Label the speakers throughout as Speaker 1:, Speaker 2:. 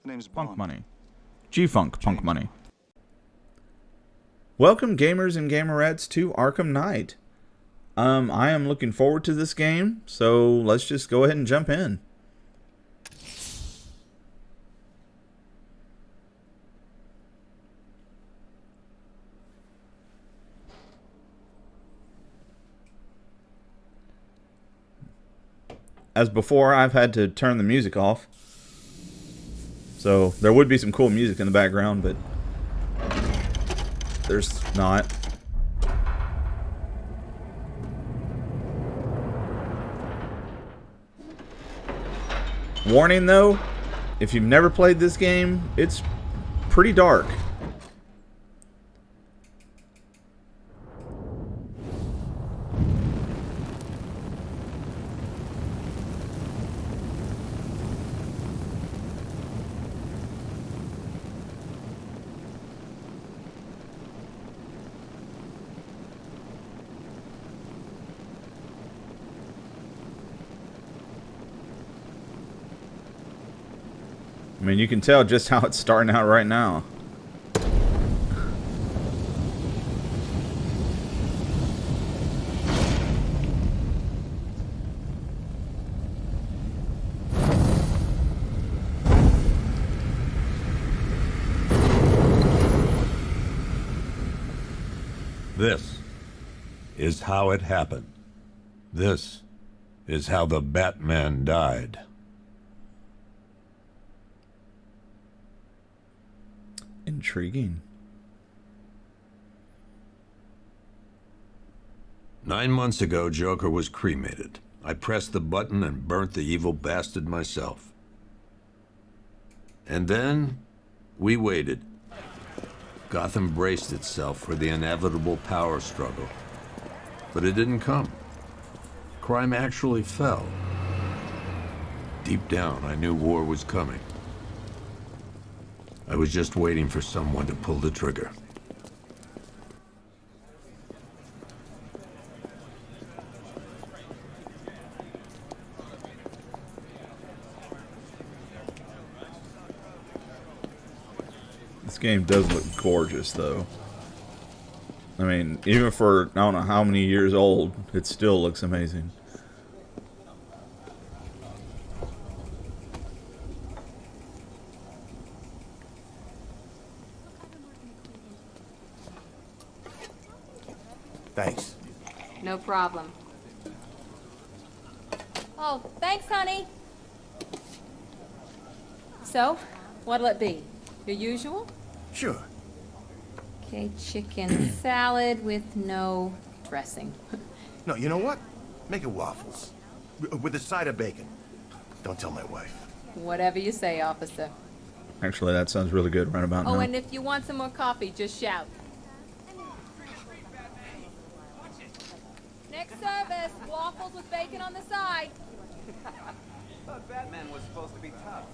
Speaker 1: The name's
Speaker 2: Funk
Speaker 1: Bond.
Speaker 2: money. G-Funk punk money. Welcome, gamers and gamerettes, to Arkham Knight. I am looking forward to this game, so let's just go ahead and jump in. As before, I've had to turn the music off. So there would be some cool music in the background, but there's not. Warning though, if you've never played this game, it's pretty dark. I mean, you can tell just how it's starting out right now.
Speaker 3: This is how it happened. This is how the Batman died.
Speaker 2: Intriguing.
Speaker 3: 9 months ago, Joker was cremated. I pressed the button and burnt the evil bastard myself. And then, we waited. Gotham braced itself for the inevitable power struggle. But it didn't come. Crime actually fell. Deep down, I knew war was coming. I was just waiting for someone to pull the trigger.
Speaker 2: This game does look gorgeous, though. I mean, even for, I don't know how many years old, it still looks amazing.
Speaker 4: Thanks.
Speaker 5: No problem. Oh, thanks, honey. So, what'll it be? Your usual?
Speaker 4: Sure.
Speaker 5: Okay, chicken salad with no dressing.
Speaker 4: No, you know what? Make it waffles. With a side of bacon. Don't tell my wife.
Speaker 5: Whatever you say, officer.
Speaker 2: Actually, that sounds really good right about now.
Speaker 5: Oh, and if you want some more coffee, just shout. Next service, waffles with bacon on the side.
Speaker 6: Thought Batman was supposed to be tough.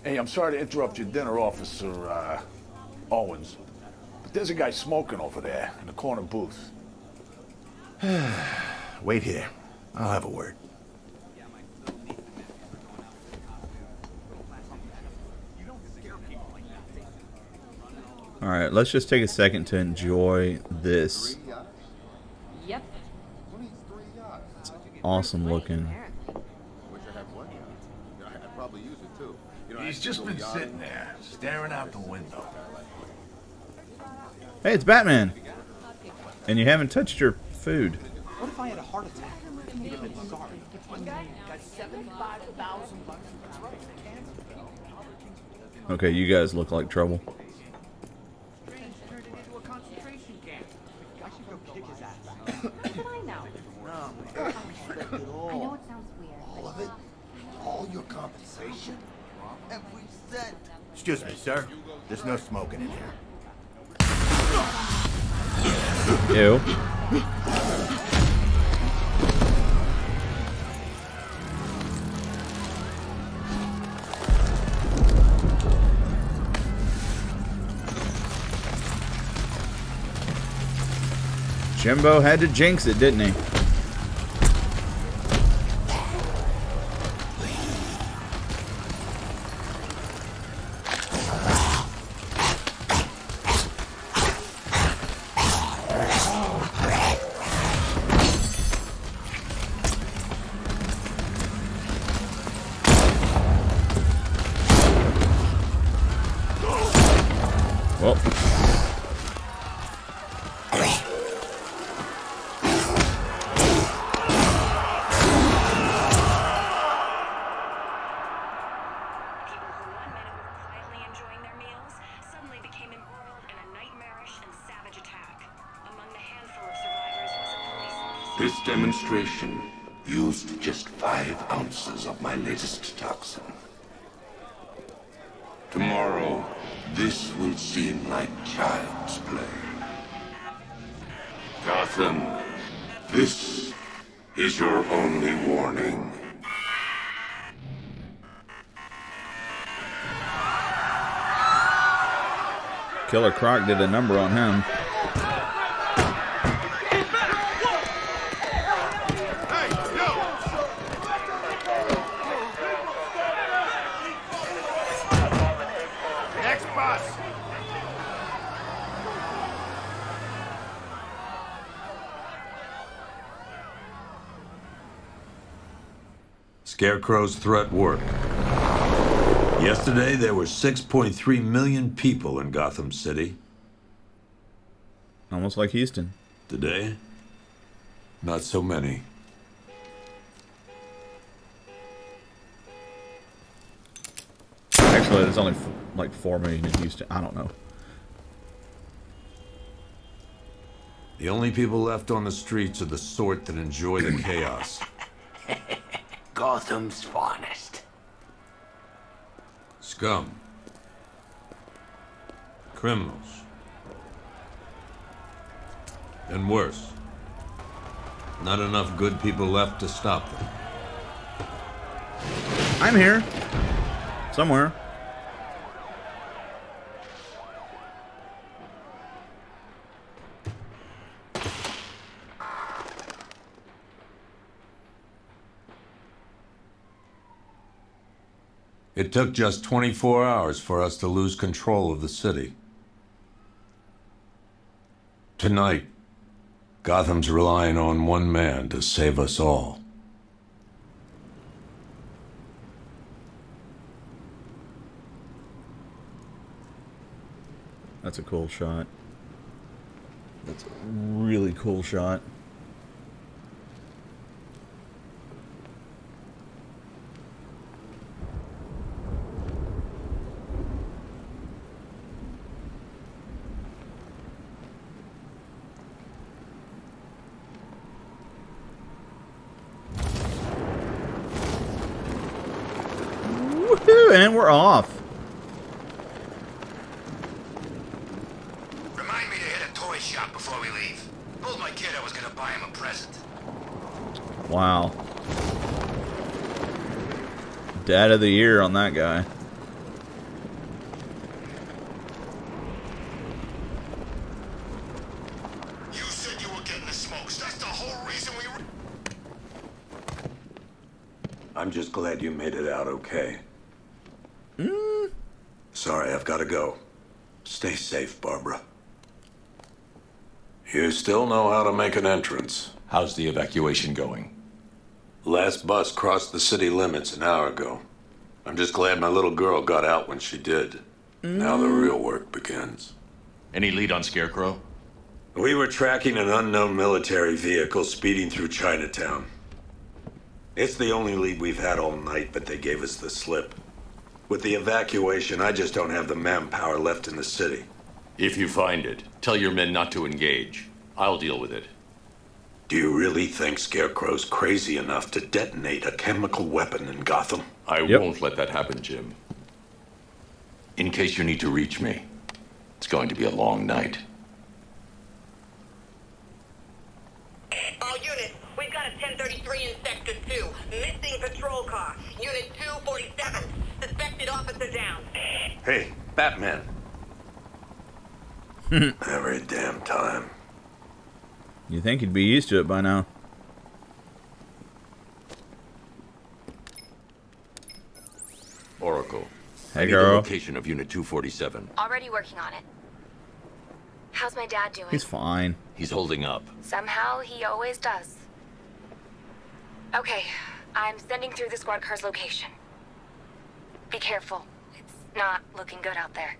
Speaker 7: Hey, I'm sorry to interrupt your dinner, Officer, Owens. But there's a guy smoking over there in the corner booth.
Speaker 4: Wait here. I'll have a word.
Speaker 2: Alright, let's just take a second to enjoy this.
Speaker 5: Yep.
Speaker 2: It's awesome looking.
Speaker 7: He's just been sitting there, staring out the window.
Speaker 2: Hey, it's Batman! And you haven't touched your food.
Speaker 6: What if I had a heart attack? He'd have been sorry. One guy got $75,000.
Speaker 2: Okay, you guys look like trouble.
Speaker 6: Turned it into a concentration camp. I should go kick his ass.
Speaker 5: What did I know?
Speaker 6: No, I respect it all.
Speaker 5: I know it sounds weird,
Speaker 4: All
Speaker 5: but
Speaker 4: of it? All your compensation? Every cent. Excuse me, sir. There's no smoking in here.
Speaker 2: Ew. Jimbo had to jinx it, didn't he?
Speaker 1: This demonstration used just 5 ounces of my latest toxin. Tomorrow, this will seem like child's play. Gotham, this is your only warning.
Speaker 2: Killer Croc did a number on him.
Speaker 4: Next bus!
Speaker 3: Scarecrow's threat worked. Yesterday, there were 6.3 million people in Gotham City.
Speaker 2: Almost like Houston.
Speaker 3: Today, not so many.
Speaker 2: Actually, there's only like 4 million in Houston. I don't know.
Speaker 3: The only people left on the streets are the sort that enjoy the chaos.
Speaker 4: Gotham's finest.
Speaker 3: Scum. Criminals. And worse. Not enough good people left to stop them.
Speaker 2: I'm here. Somewhere.
Speaker 3: It took just 24 hours for us to lose control of the city. Tonight, Gotham's relying on one man to save us all.
Speaker 2: That's a cool shot. That's a really cool shot. Woohoo! And we're off.
Speaker 8: Remind me to hit a toy shop before we leave. Told my kid I was gonna buy him a present.
Speaker 2: Wow. Dad of the year on that guy.
Speaker 8: You said you were getting the smokes. That's the whole reason we were...
Speaker 3: I'm just glad you made it out okay. Sorry, I've got to go. Stay safe, Barbara. You still know how to make an entrance.
Speaker 9: How's the evacuation going?
Speaker 3: Last bus crossed the city limits an hour ago. I'm just glad my little girl got out when she did. Now the real work begins.
Speaker 9: Any lead on Scarecrow?
Speaker 3: We were tracking an unknown military vehicle speeding through Chinatown. It's the only lead we've had all night, but they gave us the slip. With the evacuation, I just don't have the manpower left in the city.
Speaker 9: If you find it, tell your men not to engage. I'll deal with it.
Speaker 3: Do you really think Scarecrow's crazy enough to detonate a chemical weapon in Gotham?
Speaker 9: I won't let that happen, Jim. In case you need to reach me, it's going to be a long night.
Speaker 10: All units, we've got a 1033 in Sector 2. Missing patrol car. Unit 247. Suspected officer down.
Speaker 3: Hey, Batman. Every damn time.
Speaker 2: You think he'd be used to it by now?
Speaker 9: Oracle.
Speaker 2: Hey,
Speaker 9: I need
Speaker 2: girl.
Speaker 9: the location of Unit 247.
Speaker 11: Already working on it. How's my dad doing?
Speaker 2: He's fine.
Speaker 9: He's holding up.
Speaker 11: Somehow, he always does. Okay, I'm sending through the squad car's location. Be careful. It's not looking good out there.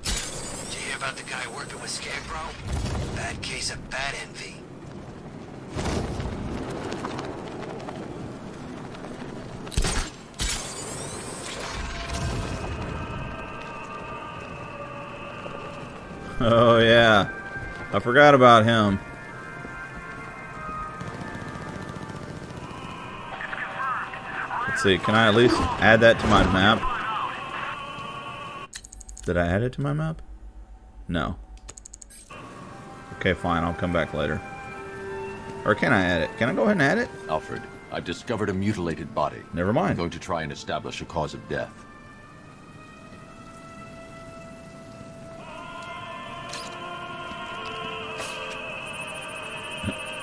Speaker 8: Did you hear about the guy working with Scarecrow? Bad case of bat envy.
Speaker 2: Oh, yeah. I forgot about him. Let's see. Can I at least add that to my map? Did I add it to my map? No. Okay, fine. I'll come back later. Or can I add it? Can I go ahead and add it?
Speaker 9: Alfred, I've discovered a mutilated body.
Speaker 2: Never mind.
Speaker 9: I'm going to try and establish a cause of death.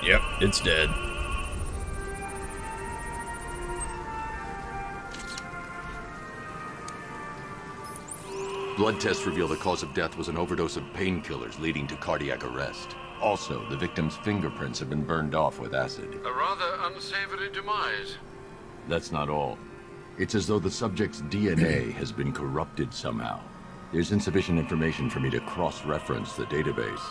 Speaker 2: Yep, it's dead.
Speaker 9: Blood tests reveal the cause of death was an overdose of painkillers leading to cardiac arrest. Also, the victim's fingerprints have been burned off with acid.
Speaker 12: A rather unsavory demise.
Speaker 9: That's not all. It's as though the subject's DNA has been corrupted somehow. There's insufficient information for me to cross-reference the database.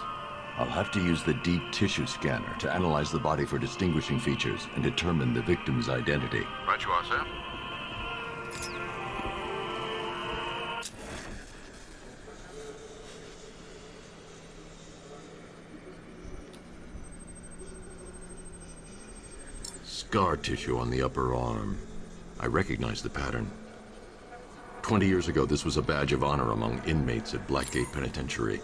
Speaker 9: I'll have to use the deep tissue scanner to analyze the body for distinguishing features and determine the victim's identity.
Speaker 12: Right you are, sir.
Speaker 9: Scar tissue on the upper arm. I recognize the pattern. 20 years ago, this was a badge of honor among inmates at Blackgate Penitentiary.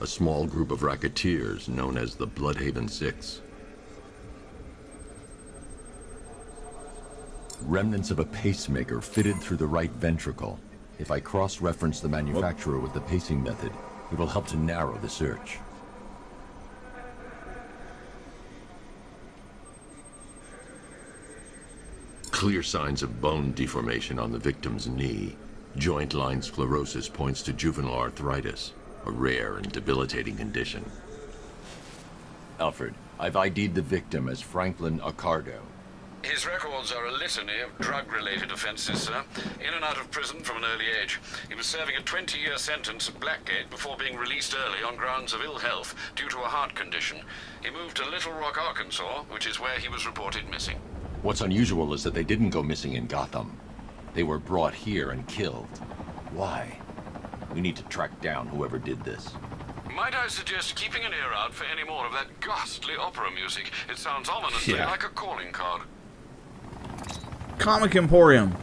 Speaker 9: A small group of racketeers known as the Bloodhaven Six. Remnants of a pacemaker fitted through the right ventricle. If I cross-reference the manufacturer with the pacing method, it will help to narrow the search. Clear signs of bone deformation on the victim's knee. Joint line sclerosis points to juvenile arthritis, a rare and debilitating condition. Alfred, I've ID'd the victim as Franklin Accardo.
Speaker 12: His records are a litany of drug-related offenses, sir. In and out of prison from an early age. He was serving a 20-year sentence at Blackgate before being released early on grounds of ill health due to a heart condition. He moved to Little Rock, Arkansas, which is where he was reported missing.
Speaker 9: What's unusual is that they didn't go missing in Gotham. They were brought here and killed. Why? We need to track down whoever did this.
Speaker 12: Might I suggest keeping an ear out for any more of that ghastly opera music? It sounds ominously like a calling card.
Speaker 2: Comic Emporium.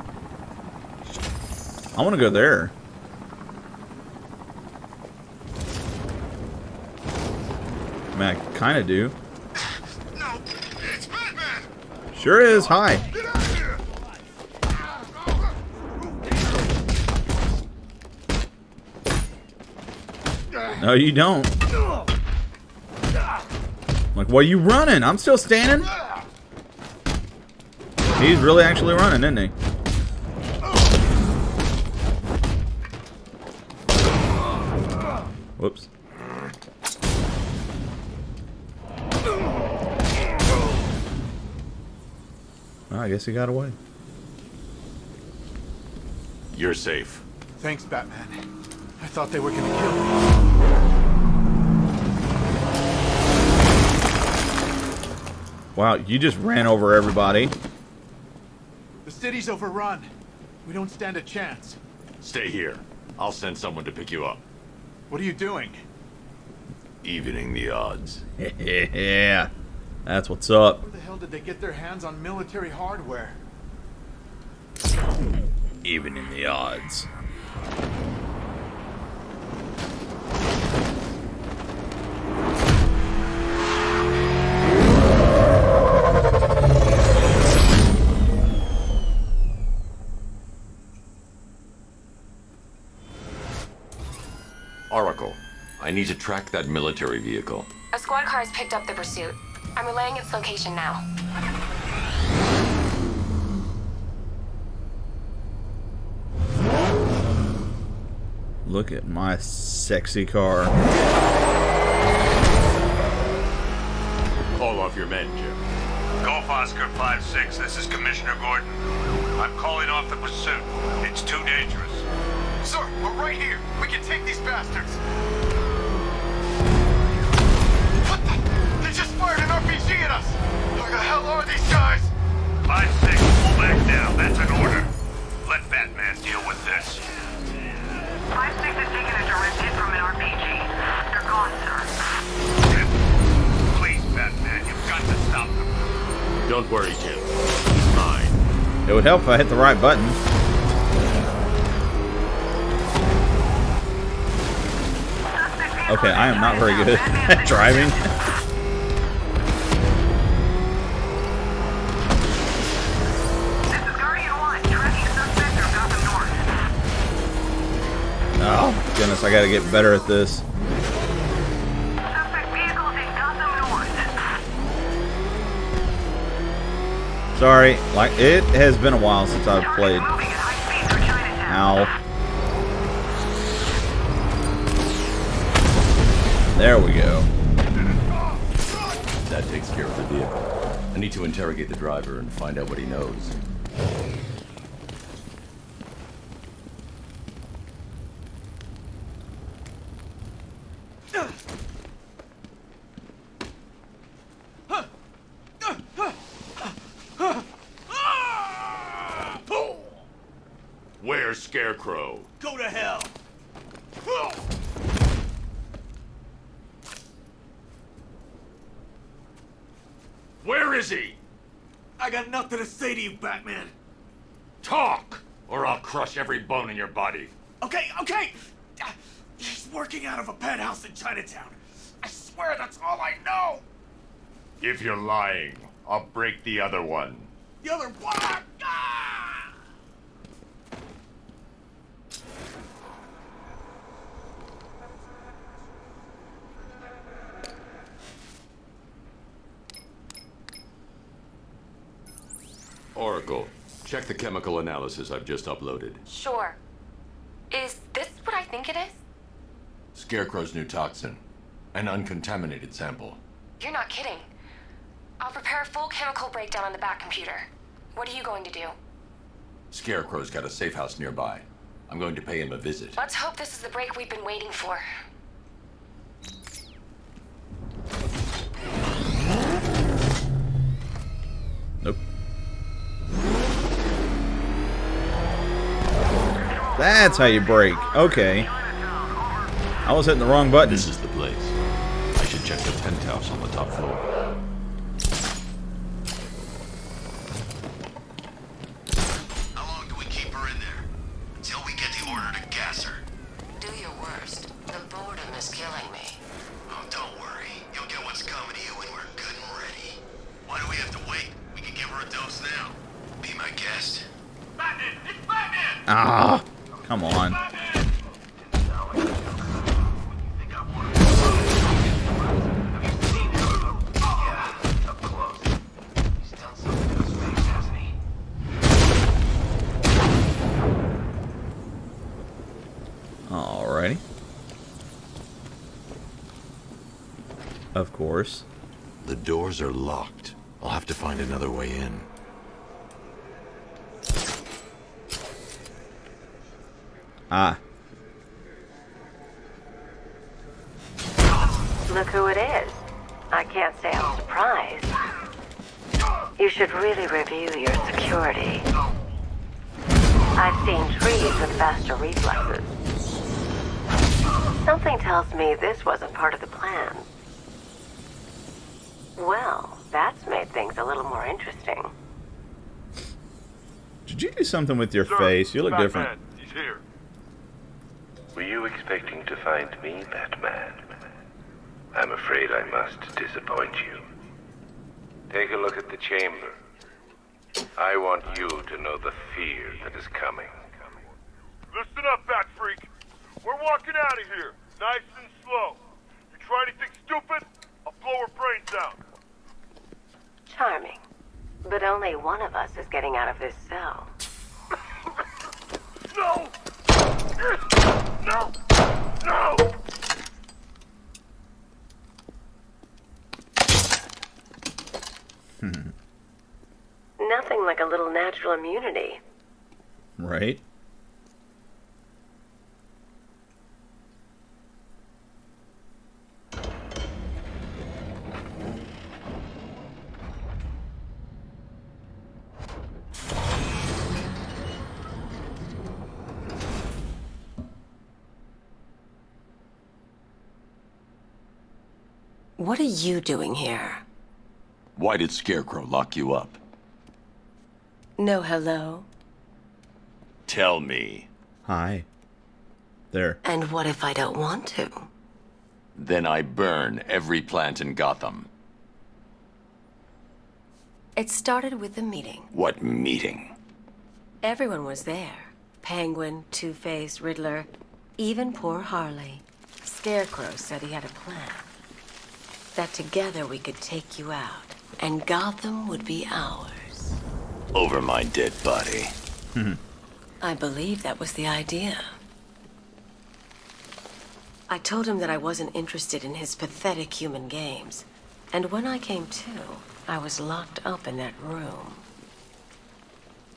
Speaker 2: I want to go there. I mean, I kind of do.
Speaker 12: No, it's Batman!
Speaker 2: Sure is. Hi.
Speaker 12: Get out of here!
Speaker 2: No, you don't. Like, what are you running? I'm still standing. He's really actually running, isn't he? Whoops. Oh, I guess he got away.
Speaker 9: You're safe.
Speaker 6: Thanks, Batman. I thought they were gonna kill me.
Speaker 2: Wow, you just ran over everybody.
Speaker 6: The city's overrun. We don't stand a chance.
Speaker 9: Stay here. I'll send someone to pick you up.
Speaker 6: What are you doing?
Speaker 9: Evening the odds.
Speaker 2: Yeah, that's what's up.
Speaker 6: Where the hell did they get their hands on military hardware?
Speaker 2: Even in the odds.
Speaker 9: Oracle, I need to track that military vehicle.
Speaker 11: A squad car has picked up the pursuit. I'm relaying its location now.
Speaker 2: Look at my sexy car.
Speaker 9: Call off your men, Jim.
Speaker 13: Golf Oscar 5-6, this is Commissioner Gordon. I'm calling off the pursuit. It's too dangerous.
Speaker 6: Sir, we're right here. We can take these bastards. What the? They just fired an RPG at us. Who the hell are these guys?
Speaker 13: 5-6, pull back down. That's an order. Let Batman deal with this.
Speaker 10: 5-6 is taking a direct hit from an RPG.
Speaker 14: Don't worry, Jim. He's mine.
Speaker 2: It would help if I hit the right button. Okay, I am not very good at driving. Oh, goodness, I gotta get better at this. Sorry, like, it has been a while since I've played. Ow. There we go.
Speaker 9: That takes care of the vehicle. I need to interrogate the driver and find out what he knows.
Speaker 14: Where's Scarecrow?
Speaker 6: Go to hell!
Speaker 14: Where is he?
Speaker 6: I got nothing to say to you, Batman.
Speaker 14: Talk, or I'll crush every bone in your body.
Speaker 6: Okay, okay! He's working out of a penthouse in Chinatown. I swear that's all I know!
Speaker 14: If you're lying, I'll break the other one.
Speaker 6: The other one! Ah!
Speaker 9: Oracle, check the chemical analysis I've just uploaded.
Speaker 11: Sure. Is this what I think it is?
Speaker 9: Scarecrow's new toxin. An uncontaminated sample.
Speaker 11: You're not kidding. I'll prepare a full chemical breakdown on the back computer. What are you going to do?
Speaker 9: Scarecrow's got a safe house nearby. I'm going to pay him a visit.
Speaker 11: Let's hope this is the break we've been waiting for.
Speaker 2: Nope. That's how you break. Okay. I was hitting the wrong button.
Speaker 9: This is the place. I should check the penthouse on the top floor.
Speaker 8: How long do we keep her in there? Until we get the order to gas her.
Speaker 11: Do your worst. The boredom is killing me.
Speaker 8: Oh, don't worry. You'll get what's coming to you when we're good and ready. Why do we have to wait? We can give her a dose now. Be my guest. Batman! It's Batman!
Speaker 2: Ah, come on. Alrighty. Of course.
Speaker 3: The doors are locked. I'll have to find another way in.
Speaker 2: Ah.
Speaker 15: Look who it is. I can't say I'm surprised. You should really review your security. I've seen trees with faster reflexes. Something tells me this wasn't part of the plan. Well, that's made things a little more interesting.
Speaker 2: Did you do something with your face? You look different.
Speaker 14: He's here.
Speaker 1: Were you expecting to find me, Batman? I'm afraid I must disappoint you. Take a look at the chamber. I want you to know the fear that is coming.
Speaker 14: Listen up, Bat Freak. We're walking out of here, nice and slow. You try anything stupid, I'll blow her brains out.
Speaker 15: Charming. But only one of us is getting out of this cell.
Speaker 14: No! No! No!
Speaker 15: Nothing like a little natural immunity.
Speaker 2: Right?
Speaker 15: What are you doing here?
Speaker 9: Why did Scarecrow lock you up?
Speaker 15: No hello.
Speaker 9: Tell me.
Speaker 2: Hi. There.
Speaker 15: And what if I don't want to?
Speaker 9: Then I burn every plant in Gotham.
Speaker 15: It started with a meeting.
Speaker 9: What meeting?
Speaker 15: Everyone was there. Penguin, Two-Face, Riddler, even poor Harley. Scarecrow said he had a plan. That together we could take you out, and Gotham would be ours.
Speaker 9: Over my dead body.
Speaker 15: I believe that was the idea. I told him that I wasn't interested in his pathetic human games. And when I came to, I was locked up in that room.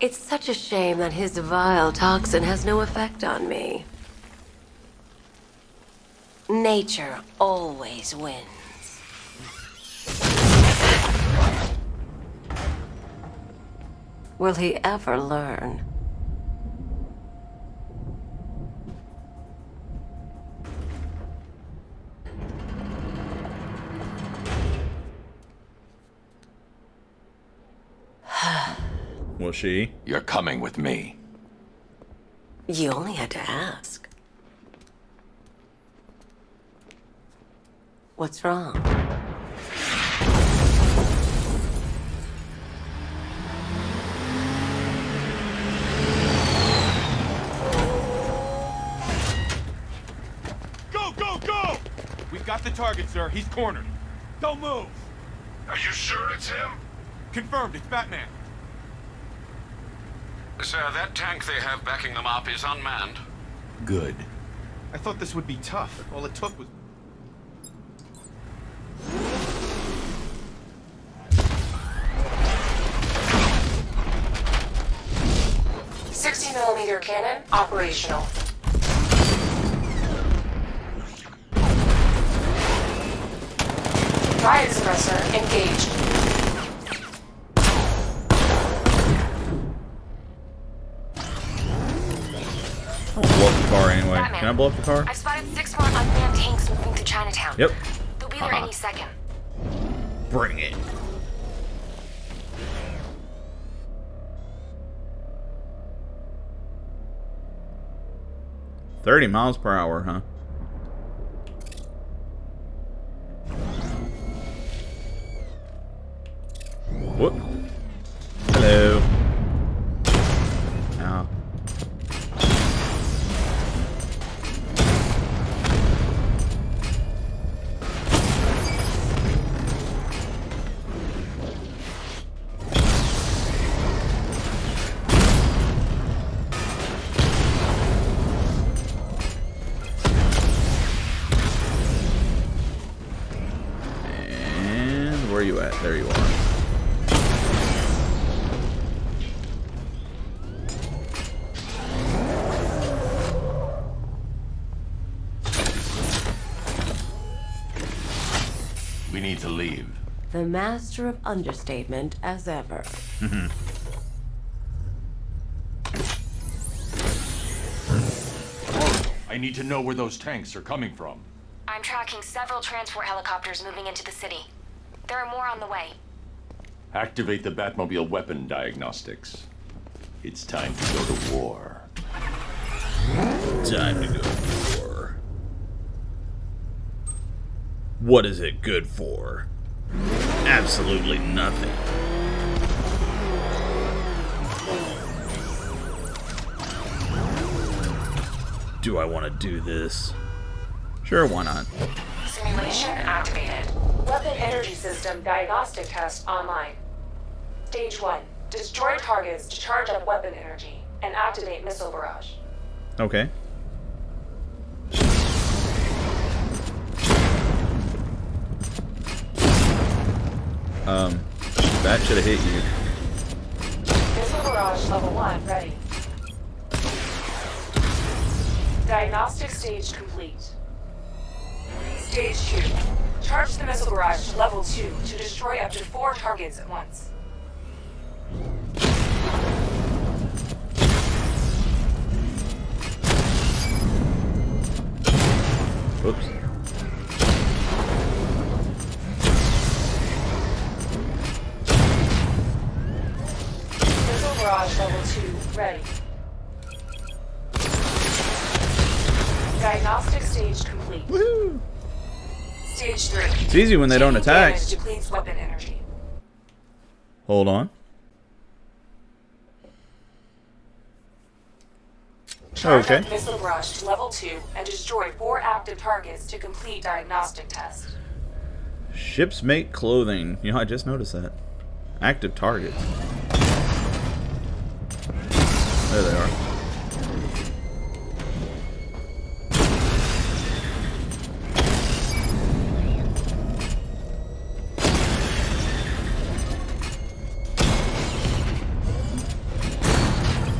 Speaker 15: It's such a shame that his vile toxin has no effect on me. Nature always wins. Will he ever learn?
Speaker 2: Will she?
Speaker 9: You're coming with me.
Speaker 15: You only had to ask. What's wrong?
Speaker 6: Go, go, go! We've got the target, sir. He's cornered. Don't move.
Speaker 8: Are you sure it's him?
Speaker 6: Confirmed, it's Batman.
Speaker 12: Sir, that tank they have backing them up is unmanned.
Speaker 9: Good.
Speaker 6: I thought this would be tough. All it took was...
Speaker 11: .60mm cannon operational. Riot suppressor engaged.
Speaker 2: I'll blow up the car anyway.
Speaker 11: Batman,
Speaker 2: Can I blow up the car?
Speaker 11: I've spotted 6 more unmanned tanks moving through Chinatown.
Speaker 2: Yep.
Speaker 11: They'll be there any second.
Speaker 2: Bring it. $30 miles per hour, huh? Whoop. Hello. Ow. And where are you at? There you are.
Speaker 9: We need to leave.
Speaker 15: The master of understatement as ever.
Speaker 9: I need to know where those tanks are coming from.
Speaker 11: I'm tracking several transport helicopters moving into the city. There are more on the way.
Speaker 9: Activate the Batmobile weapon diagnostics. It's time to go to war.
Speaker 2: Time to go to war. What is it good for? Absolutely nothing. Do I want to do this? Sure, why not?
Speaker 11: Simulation activated. Weapon energy system diagnostic test online. Stage 1. Destroy targets to charge up weapon energy and activate missile barrage.
Speaker 2: Okay. That should have hit you.
Speaker 11: Missile barrage level 1 ready. Diagnostic stage complete. Stage 2. Charge the missile barrage to level 2 to destroy up to 4 targets at once.
Speaker 2: Oops.
Speaker 11: ready. Diagnostic stage complete.
Speaker 2: Woohoo!
Speaker 11: Stage 3.
Speaker 2: It's easy when they don't attack.
Speaker 11: Damage depletes weapon energy.
Speaker 2: Hold on.
Speaker 11: Charge
Speaker 2: Okay.
Speaker 11: up missile barrage to level 2 and destroy 4 active targets to complete diagnostic test.
Speaker 2: Ships make clothing. You know, I just noticed that. Active targets. There they are.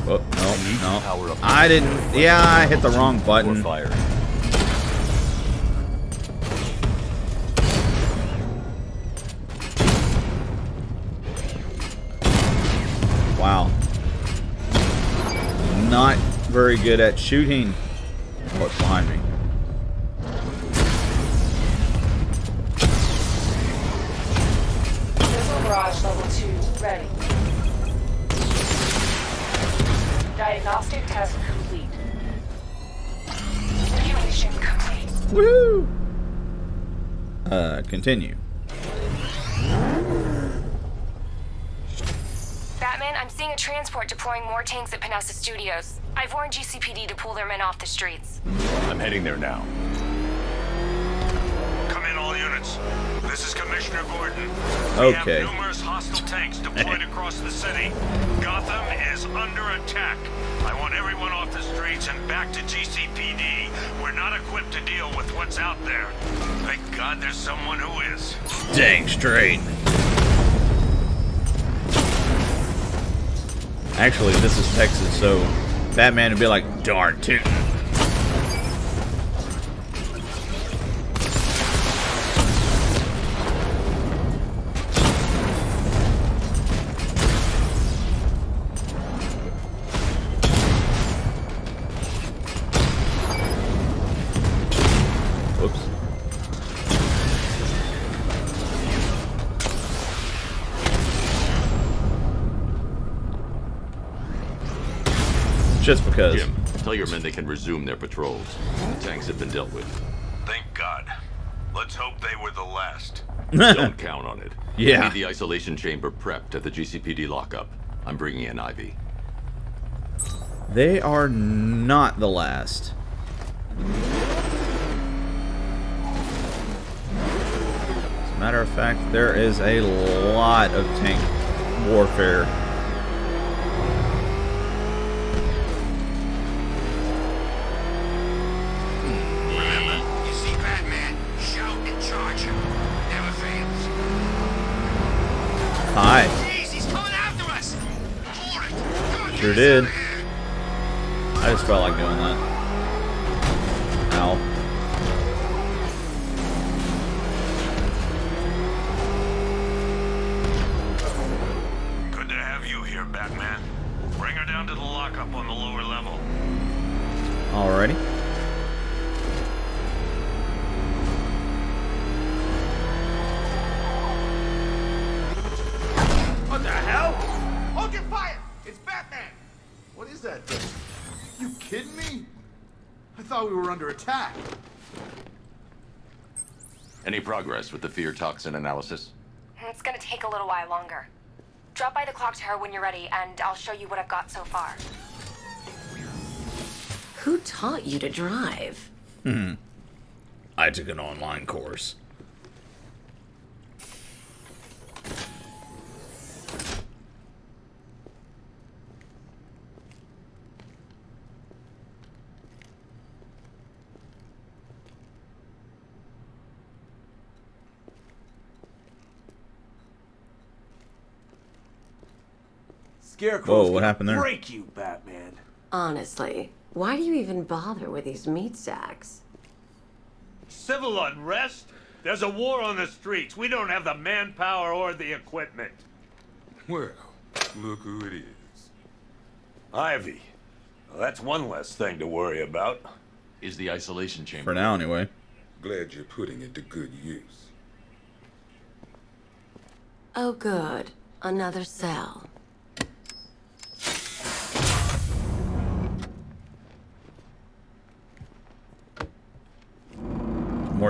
Speaker 2: Oh, no. I didn't. Yeah, I hit the wrong button. Wow. Not very good at shooting. What's behind me?
Speaker 11: Missile barrage level 2 ready. Diagnostic test complete. Simulation complete.
Speaker 2: Woo! Continue.
Speaker 16: Batman, I'm seeing a transport deploying more tanks at Panessa Studios. I've warned GCPD to pull their men off the streets.
Speaker 9: I'm heading there now.
Speaker 13: Come in, all units. This is Commissioner Gordon.
Speaker 2: Okay.
Speaker 13: We have numerous hostile tanks deployed across the city. Gotham is under attack. I want everyone off the streets and back to GCPD. We're not equipped to deal with what's out there. Thank God there's someone who is.
Speaker 2: Dang straight. Actually, this is Texas, so Batman would be like, darn tootin'. Whoops. Just because.
Speaker 9: Jim, tell your men they can resume their patrols. The tanks have been dealt with.
Speaker 13: Thank God. Let's hope they were the last.
Speaker 9: Don't count on it.
Speaker 2: Yeah.
Speaker 9: I need the isolation chamber prepped at the GCPD lockup. I'm bringing in Ivy.
Speaker 2: They are not the last. As a matter of fact, there is a lot of tank warfare.
Speaker 8: Remember, you see Batman, shout and charge him. Never fails.
Speaker 2: Hi.
Speaker 8: Jeez, he's coming after us. For it. Good,
Speaker 2: Sure did. I just felt like doing that. Ow.
Speaker 13: Good to have you here, Batman. Bring her down to the lockup on the lower level.
Speaker 2: Alrighty.
Speaker 6: What the hell? Hold your fire! It's Batman!
Speaker 4: What is that thing? You kidding me? I thought we were under attack.
Speaker 9: Any progress with the fear toxin analysis?
Speaker 16: It's gonna take a little while longer. Drop by the clock tower when you're ready, and I'll show you what I've got so far.
Speaker 15: Who taught you to drive?
Speaker 2: I took an online course.
Speaker 6: Scarecrow's
Speaker 2: Whoa, what happened there?
Speaker 6: break you, Batman.
Speaker 15: Honestly, why do you even bother with these meat sacks?
Speaker 13: Civil unrest? There's a war on the streets. We don't have the manpower or the equipment.
Speaker 17: Well, look who it is.
Speaker 13: Ivy. Well, that's one less thing to worry about.
Speaker 9: Is the isolation chamber?
Speaker 2: For now, anyway.
Speaker 17: Glad you're putting it to good use.
Speaker 15: Oh good, another cell.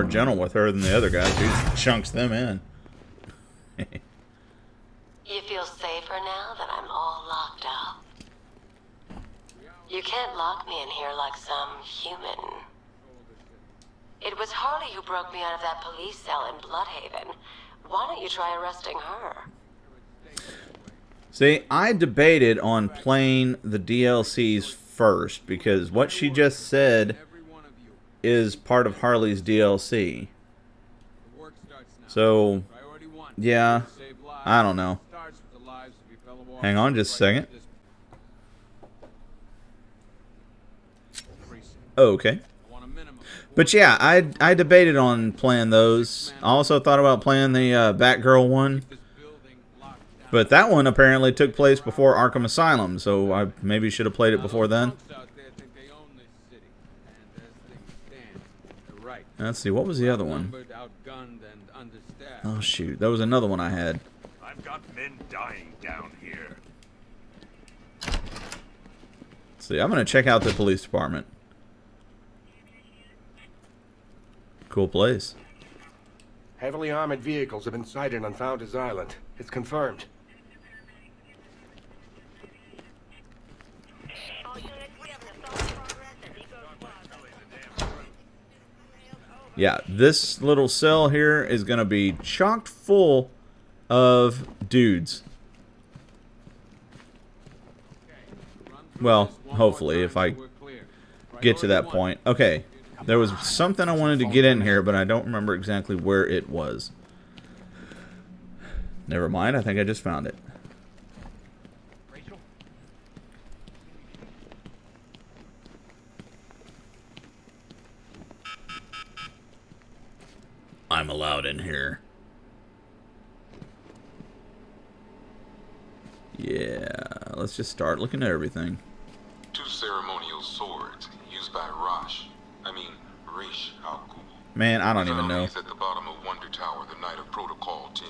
Speaker 2: gentle with her than the other guys. He chunks them in.
Speaker 15: You feel safer now that I'm all locked up? You can't lock me in here like some human. It was Harley who broke me out of that police cell in Bloodhaven. Why don't you try arresting her?
Speaker 2: See, I debated on playing the DLCs first because what she just said is part of Harley's DLC. So, yeah, I don't know. Hang on just a second. Oh, okay. But yeah, I debated on playing those. I also thought about playing the Batgirl one. But that one apparently took place before Arkham Asylum, so I maybe should have played it before then. Let's see, what was the other one? Oh shoot, that was another one I had.
Speaker 13: I've got men dying down here.
Speaker 2: Let's see, I'm going to check out the police department. Cool place.
Speaker 18: Heavily armored vehicles have been sighted on Founders Island. It's confirmed.
Speaker 2: Yeah, this little cell here is going to be chocked full of dudes. Well, hopefully, if I get to that point. Okay, there was something I wanted to get in here, but I don't remember exactly where it was. Never mind, I think I just found it. I'm allowed in here. Yeah, let's just start looking at everything.
Speaker 17: 2 ceremonial swords used by Rish Al-Ghul.
Speaker 2: Man, I don't even know.
Speaker 17: These at the bottom of Wonder Tower the night of Protocol 10.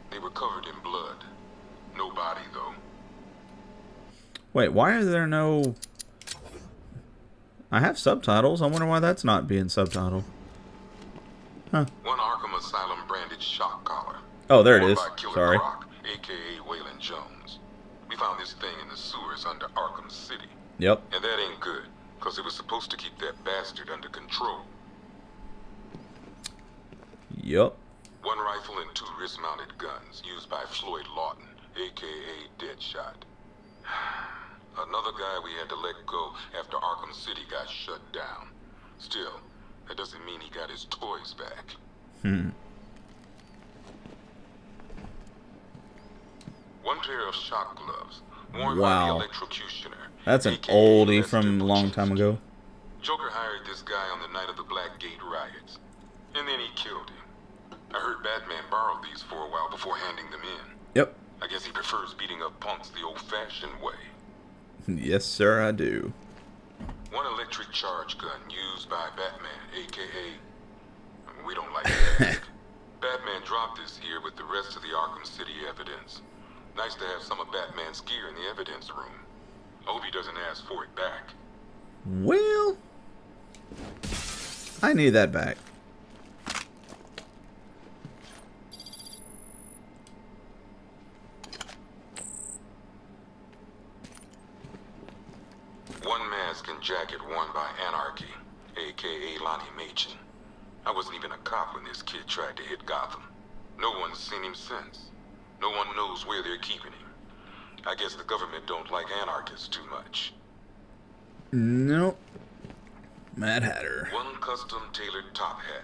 Speaker 17: They were covered in blood. No body, though.
Speaker 2: Wait, why are there no... I have subtitles. I wonder why that's not being subtitled. Huh.
Speaker 17: One Arkham Asylum branded shock collar.
Speaker 2: Oh, there it is. Sorry.
Speaker 17: Croc, a.k.a. Waylon Jones. We found this thing in the sewers under Arkham City.
Speaker 2: Yep.
Speaker 17: And that ain't good, because it was supposed to keep that bastard under control.
Speaker 2: Yep.
Speaker 17: 1 rifle and 2 wrist-mounted guns used by Floyd Lawton, a.k.a. Deadshot. Another guy we had to let go after Arkham City got shut down. Still, that doesn't mean he got his toys back.
Speaker 2: Hmm.
Speaker 17: 1 pair of shock gloves, worn by
Speaker 2: Wow.
Speaker 17: the electrocutioner.
Speaker 2: That's an oldie from a long time ago.
Speaker 17: Joker hired this guy on the night of the Blackgate riots. And then he killed him. I heard Batman borrowed these for a while before handing them in.
Speaker 2: Yep.
Speaker 17: I guess he prefers beating up punks the old-fashioned way.
Speaker 2: Yes, sir, I do.
Speaker 17: 1 electric charge gun used by Batman, a.k.a. We don't like that. Batman dropped this here with the rest of the Arkham City evidence. Nice to have some of Batman's gear in the evidence room. I hope he doesn't ask for it back.
Speaker 2: Well, I need that back.
Speaker 17: One mask and jacket worn by Anarchy, a.k.a. Lonnie Machin. I wasn't even a cop when this kid tried to hit Gotham. No one's seen him since. No one knows where they're keeping him. I guess the government don't like anarchists too much.
Speaker 2: Nope. Mad Hatter.
Speaker 17: 1 custom-tailored top hat,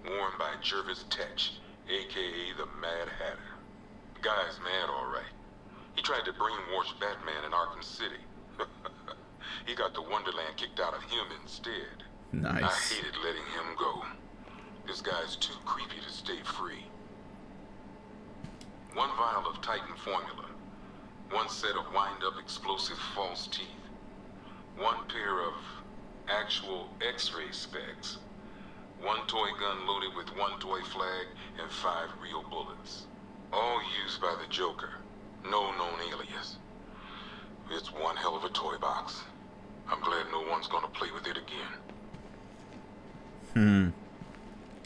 Speaker 17: worn by Jervis Tetch, a.k.a. the Mad Hatter. The guy's mad, all right. He tried to brainwash Batman in Arkham City. He got the Wonderland kicked out of him instead.
Speaker 2: Nice.
Speaker 17: I hated letting him go. This guy's too creepy to stay free. 1 vial of Titan formula. 1 set of wind-up explosive false teeth. 1 pair of actual X-ray specs. 1 toy gun loaded with 1 toy flag and 5 real bullets. All used by the Joker. No known alias. It's one hell of a toy box. I'm glad no one's gonna play with it again.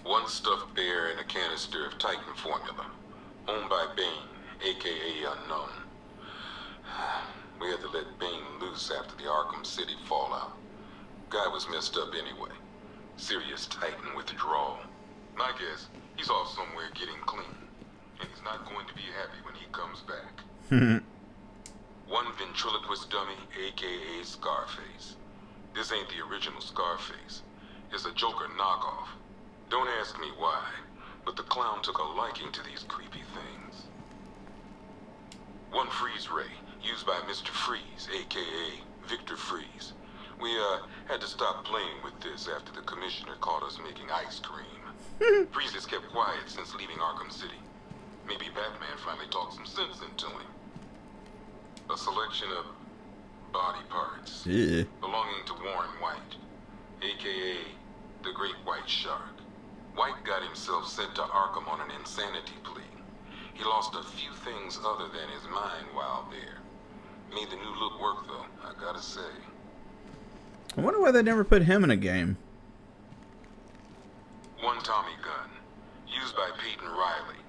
Speaker 17: One stuffed bear and a canister of Titan formula, owned by Bane, aka Unknown. We had to let Bane loose after the Arkham City fallout. Guy was messed up anyway. Serious Titan withdrawal. My guess, he's off somewhere getting clean. And he's not going to be happy when he comes back. One ventriloquist dummy, aka Scarface. This ain't the original Scarface. It's a Joker knockoff. Don't ask me why, but the clown took a liking to these creepy things. One freeze ray, used by Mr. Freeze, aka Victor Freeze. We had to stop playing with this after the commissioner caught us making ice cream. Freeze has kept quiet since leaving Arkham City. Maybe Batman finally talked some sense into him. A selection of body parts belonging to Warren White, aka the Great White Shark. White got himself sent to Arkham on an insanity plea. He lost a few things other than his mind while there. Made the new look work though, I gotta say.
Speaker 2: I wonder why they never put him in a game.
Speaker 17: One Tommy gun, used by Peyton Riley,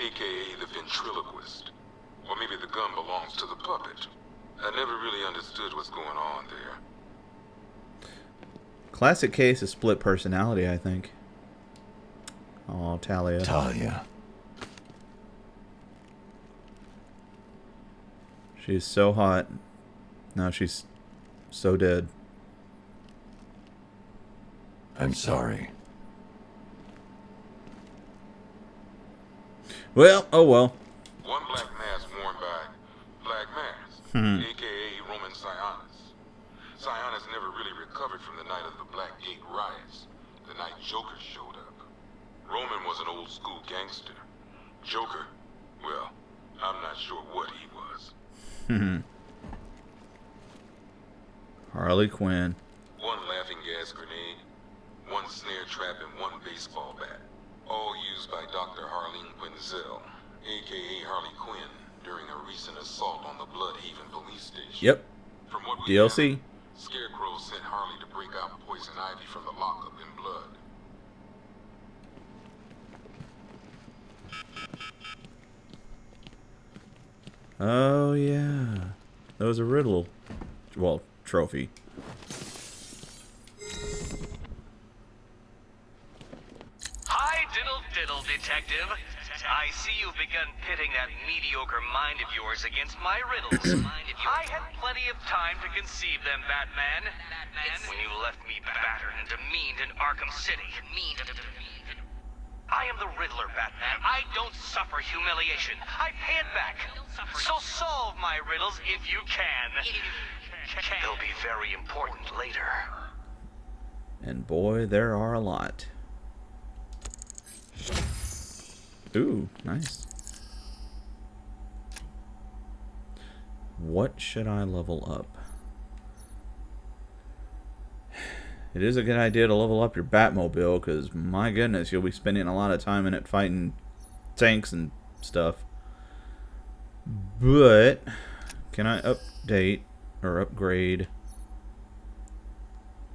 Speaker 17: aka the ventriloquist. Or maybe the gun belongs to the puppet. I never really understood what's going on there.
Speaker 2: Classic case of split personality, I think. Oh, Talia.
Speaker 7: Talia.
Speaker 2: She's so hot. Now she's so dead.
Speaker 9: I'm sorry.
Speaker 2: Well, oh well.
Speaker 17: One black mask worn by Black Mask, aka Roman Sionis. Sionis never really recovered from the night of the Black Gate riots, the night Joker showed up. Roman was an old school gangster. Joker, well, I'm not sure what he was.
Speaker 2: Harley Quinn.
Speaker 17: One laughing gas grenade, one snare trap, and one baseball bat. All used by Dr. Harleen Quinzel, aka Harley Quinn, during a recent assault on the Bloodhaven police station.
Speaker 2: Yep.
Speaker 17: From what we
Speaker 2: DLC.
Speaker 17: gathered, Scarecrow sent Harley to break out Poison Ivy from the lockup in blood.
Speaker 2: Oh yeah. That was a Riddle. Well, trophy.
Speaker 19: Hi, Diddle Diddle, Detective. I see you've begun pitting that mediocre mind of yours against my riddles. I had plenty of time to conceive them, Batman. When you left me battered and demeaned in Arkham City. I am the Riddler, Batman. I don't suffer humiliation. I pay it back. So solve my riddles if you can. They'll be very important later.
Speaker 2: And boy, there are a lot. Ooh, nice. What should I level up? It is a good idea to level up your Batmobile, because my goodness, you'll be spending a lot of time in it fighting tanks and stuff. But can I update or upgrade?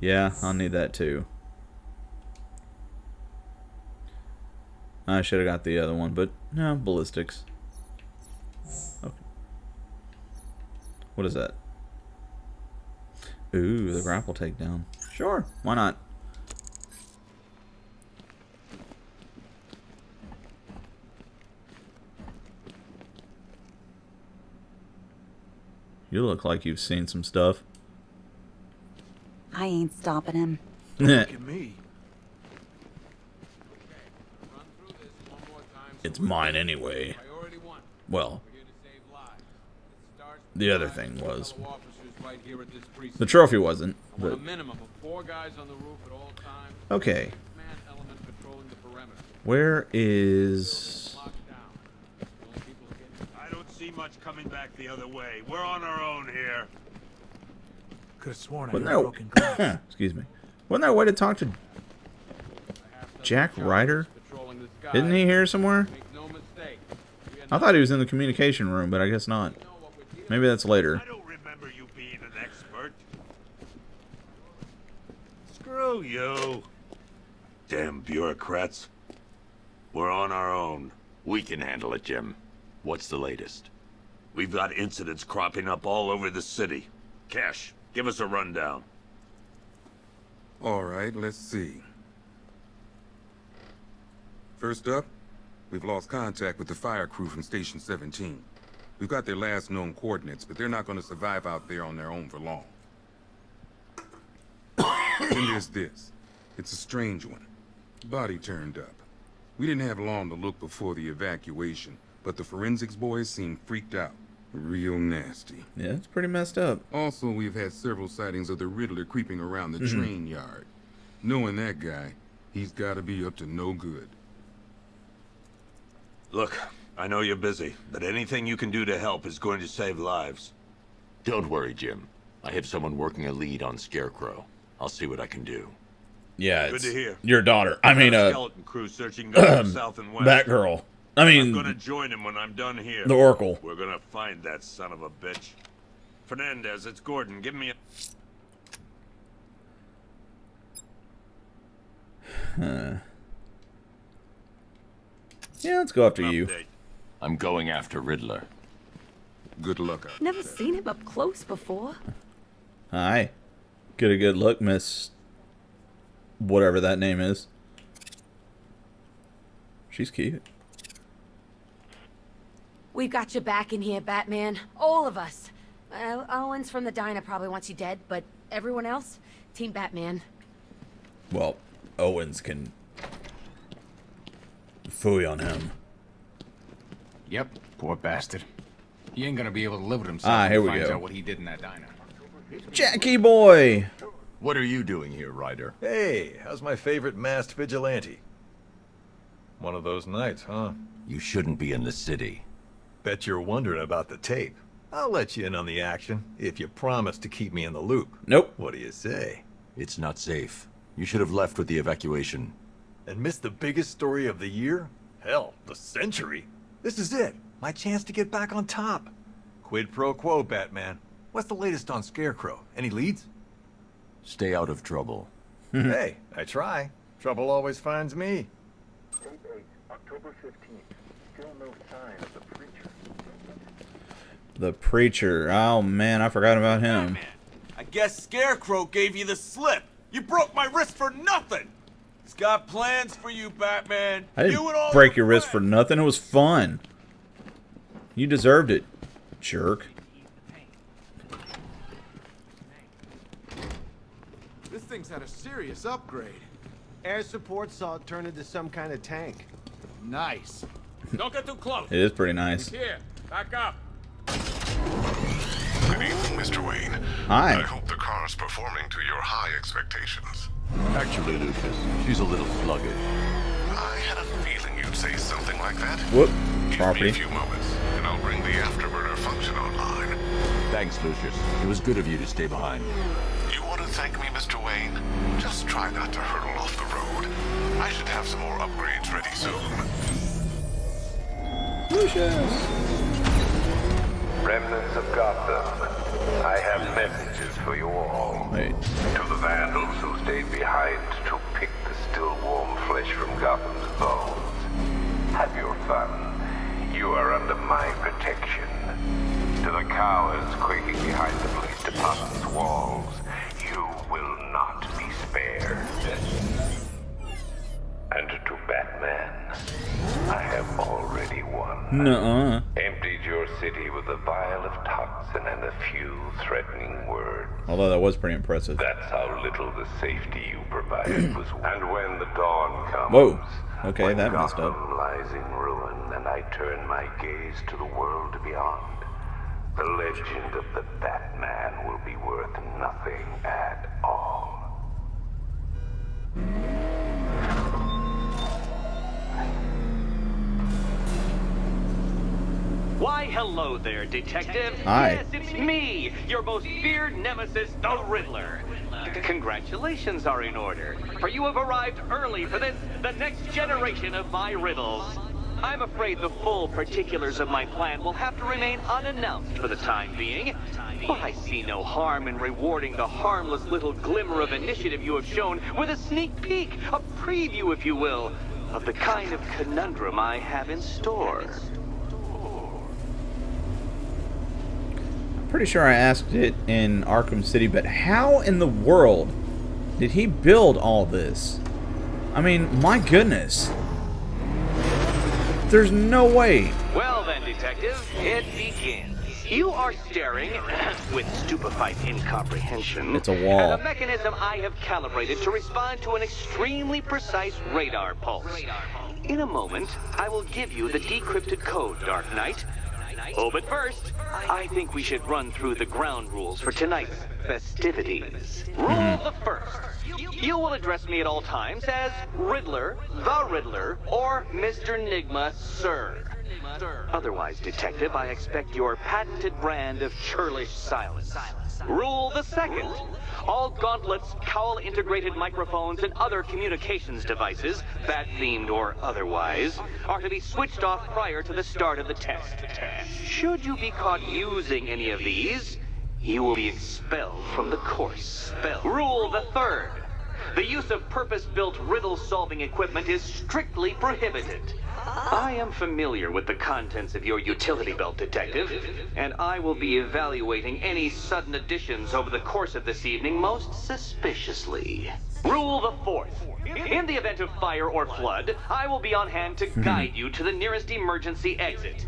Speaker 2: Yeah, I'll need that too. I should have got the other one, but no, ballistics. Okay. What is that? Ooh, the grapple takedown. Sure, why not? You look like you've seen some stuff.
Speaker 20: I ain't stopping him.
Speaker 2: Look
Speaker 7: at me.
Speaker 2: It's mine anyway. Well, the other thing was. The trophy wasn't, but. Okay. Where is.
Speaker 13: I don't see much coming back the other way. We're on our own here.
Speaker 6: Could have sworn I
Speaker 2: Wasn't
Speaker 6: heard broken glass.
Speaker 2: there, excuse me. Wasn't there a way to talk to Jack Ryder? Isn't he here somewhere? I thought he was in the communication room, but I guess not. Maybe that's later.
Speaker 13: I don't remember you being an expert. Screw you.
Speaker 3: Damn bureaucrats. We're on our own.
Speaker 9: We can handle it, Jim. What's the latest?
Speaker 3: We've got incidents cropping up all over the city. Cash, give us a rundown.
Speaker 20: All right, let's see. First up, we've lost contact with the fire crew from Station 17. We've got their last known coordinates, but they're not going to survive out there on their own for long. Then there's this. It's a strange one. Body turned up. We didn't have long to look before the evacuation, but the forensics boys seemed freaked out. Real nasty.
Speaker 2: Yeah, it's pretty messed up.
Speaker 20: Also, we've had several sightings of the Riddler creeping around the train yard. Knowing that guy, he's got to be up to no good.
Speaker 3: Look, I know you're busy, but anything you can do to help is going to save lives.
Speaker 9: Don't worry, Jim. I have someone working a lead on Scarecrow. I'll see what I can do.
Speaker 2: Yeah,
Speaker 3: Good
Speaker 2: it's
Speaker 3: to hear.
Speaker 2: your daughter. I mean,
Speaker 3: skeleton crew searching north, south, and west.
Speaker 2: Batgirl. I mean,
Speaker 3: I'm gonna join him when I'm done here.
Speaker 2: The Oracle.
Speaker 3: We're gonna find that son of a bitch. Fernandez, it's Gordon. Give me a...
Speaker 2: Yeah, let's go after you.
Speaker 9: I'm going after Riddler.
Speaker 20: Good luck.
Speaker 5: Never seen him up close before.
Speaker 2: Hi. Get a good look, Miss... whatever that name is. She's cute.
Speaker 5: We've got your back in here, Batman. All of us. Owens from the diner probably wants you dead, but everyone else, Team Batman.
Speaker 2: Well, Owens can... phooey on him.
Speaker 21: Yep, poor bastard. He ain't gonna be able to live with himself
Speaker 2: here
Speaker 21: when
Speaker 2: we
Speaker 21: he finds
Speaker 2: go.
Speaker 21: out what he did in that diner.
Speaker 2: Jackie boy!
Speaker 9: What are you doing here, Ryder?
Speaker 22: Hey, how's my favorite masked vigilante? One of those nights, huh?
Speaker 9: You shouldn't be in the city.
Speaker 22: Bet you're wondering about the tape. I'll let you in on the action, if you promise to keep me in the loop.
Speaker 2: Nope.
Speaker 22: What do you say?
Speaker 9: It's not safe. You should have left with the evacuation.
Speaker 22: And missed the biggest story of the year? Hell, the century. This is it. My chance to get back on top. Quid pro quo, Batman. What's the latest on Scarecrow? Any leads?
Speaker 9: Stay out of trouble.
Speaker 22: Hey, I try. Trouble always finds me.
Speaker 23: Tape 8, October 15th. Still no sign of the preacher.
Speaker 2: The Preacher. Oh, man, I forgot about him.
Speaker 6: I guess Scarecrow gave you the slip. You broke my wrist for nothing. He's got plans for you, Batman.
Speaker 2: I
Speaker 6: You and all
Speaker 2: didn't break your wrist for nothing. It was fun. You deserved it, jerk.
Speaker 24: This thing's had a serious upgrade. Air support saw it turn into some kind of tank. Nice.
Speaker 6: Don't get too close.
Speaker 2: It is pretty nice.
Speaker 6: He's here. Back up.
Speaker 17: Good evening, Mr. Wayne.
Speaker 2: Hi.
Speaker 17: I hope the car's performing to your high expectations.
Speaker 9: Actually, Lucas, she's a little sluggish.
Speaker 17: I had a feeling you'd say something like that.
Speaker 2: Whoop.
Speaker 17: Give
Speaker 2: Property.
Speaker 17: me a few moments, and I'll bring the afterburner function online.
Speaker 9: Thanks, Lucius. It was good of you to stay behind.
Speaker 17: You want to thank me, Mr. Wayne? Just try not to hurtle off the road. I should have some more upgrades ready soon.
Speaker 2: Lucius!
Speaker 1: Remnants of Gotham, I have messages for you all.
Speaker 2: Wait.
Speaker 1: To the vandals who stayed behind to pick the still warm flesh from Gotham's bones. Have your fun. You are under my protection. To the cowards quaking behind the police department's walls, you will not be spared. And to Batman, I have already won.
Speaker 2: Nuh-uh.
Speaker 1: Emptied your city with a vial of toxin and a few threatening words.
Speaker 2: Although that was pretty impressive.
Speaker 1: That's how little the safety you provided was. And when the dawn comes,
Speaker 2: Whoa. Okay,
Speaker 1: when
Speaker 2: that messed up.
Speaker 1: Gotham lies in ruin, and I turn my gaze to the world beyond, the legend of the Batman will be worth nothing at all.
Speaker 19: Why, hello there, Detective.
Speaker 2: Hi.
Speaker 19: Yes, it's me, your most feared nemesis, the Riddler. Congratulations are in order, for you have arrived early for this, the next generation of my riddles. I'm afraid the full particulars of my plan will have to remain unannounced for the time being. But I see no harm in rewarding the harmless little glimmer of initiative you have shown with a sneak peek, a preview, if you will, of the kind of conundrum I have in store.
Speaker 2: I'm pretty sure I asked it in Arkham City, but how in the world did he build all this? I mean, my goodness. There's no way.
Speaker 19: Well then, Detective, it begins. You are staring, with stupefied incomprehension,
Speaker 2: It's a wall.
Speaker 19: at a mechanism I have calibrated to respond to an extremely precise radar pulse. In a moment, I will give you the decrypted code, Dark Knight. Oh, but first, I think we should run through the ground rules for tonight's festivities. Rule the first. You will address me at all times as Riddler, the Riddler, or Mr. Nigma, sir. Otherwise, Detective, I expect your patented brand of churlish silence. Rule the second. All gauntlets, cowl-integrated microphones, and other communications devices, bat-themed or otherwise, are to be switched off prior to the start of the test. Should you be caught using any of these, you will be expelled from the course. Rule the third. The use of purpose-built riddle-solving equipment is strictly prohibited. I am familiar with the contents of your utility belt, Detective, and I will be evaluating any sudden additions over the course of this evening most suspiciously. Rule the fourth. In the event of fire or flood, I will be on hand to guide you to the nearest emergency exit.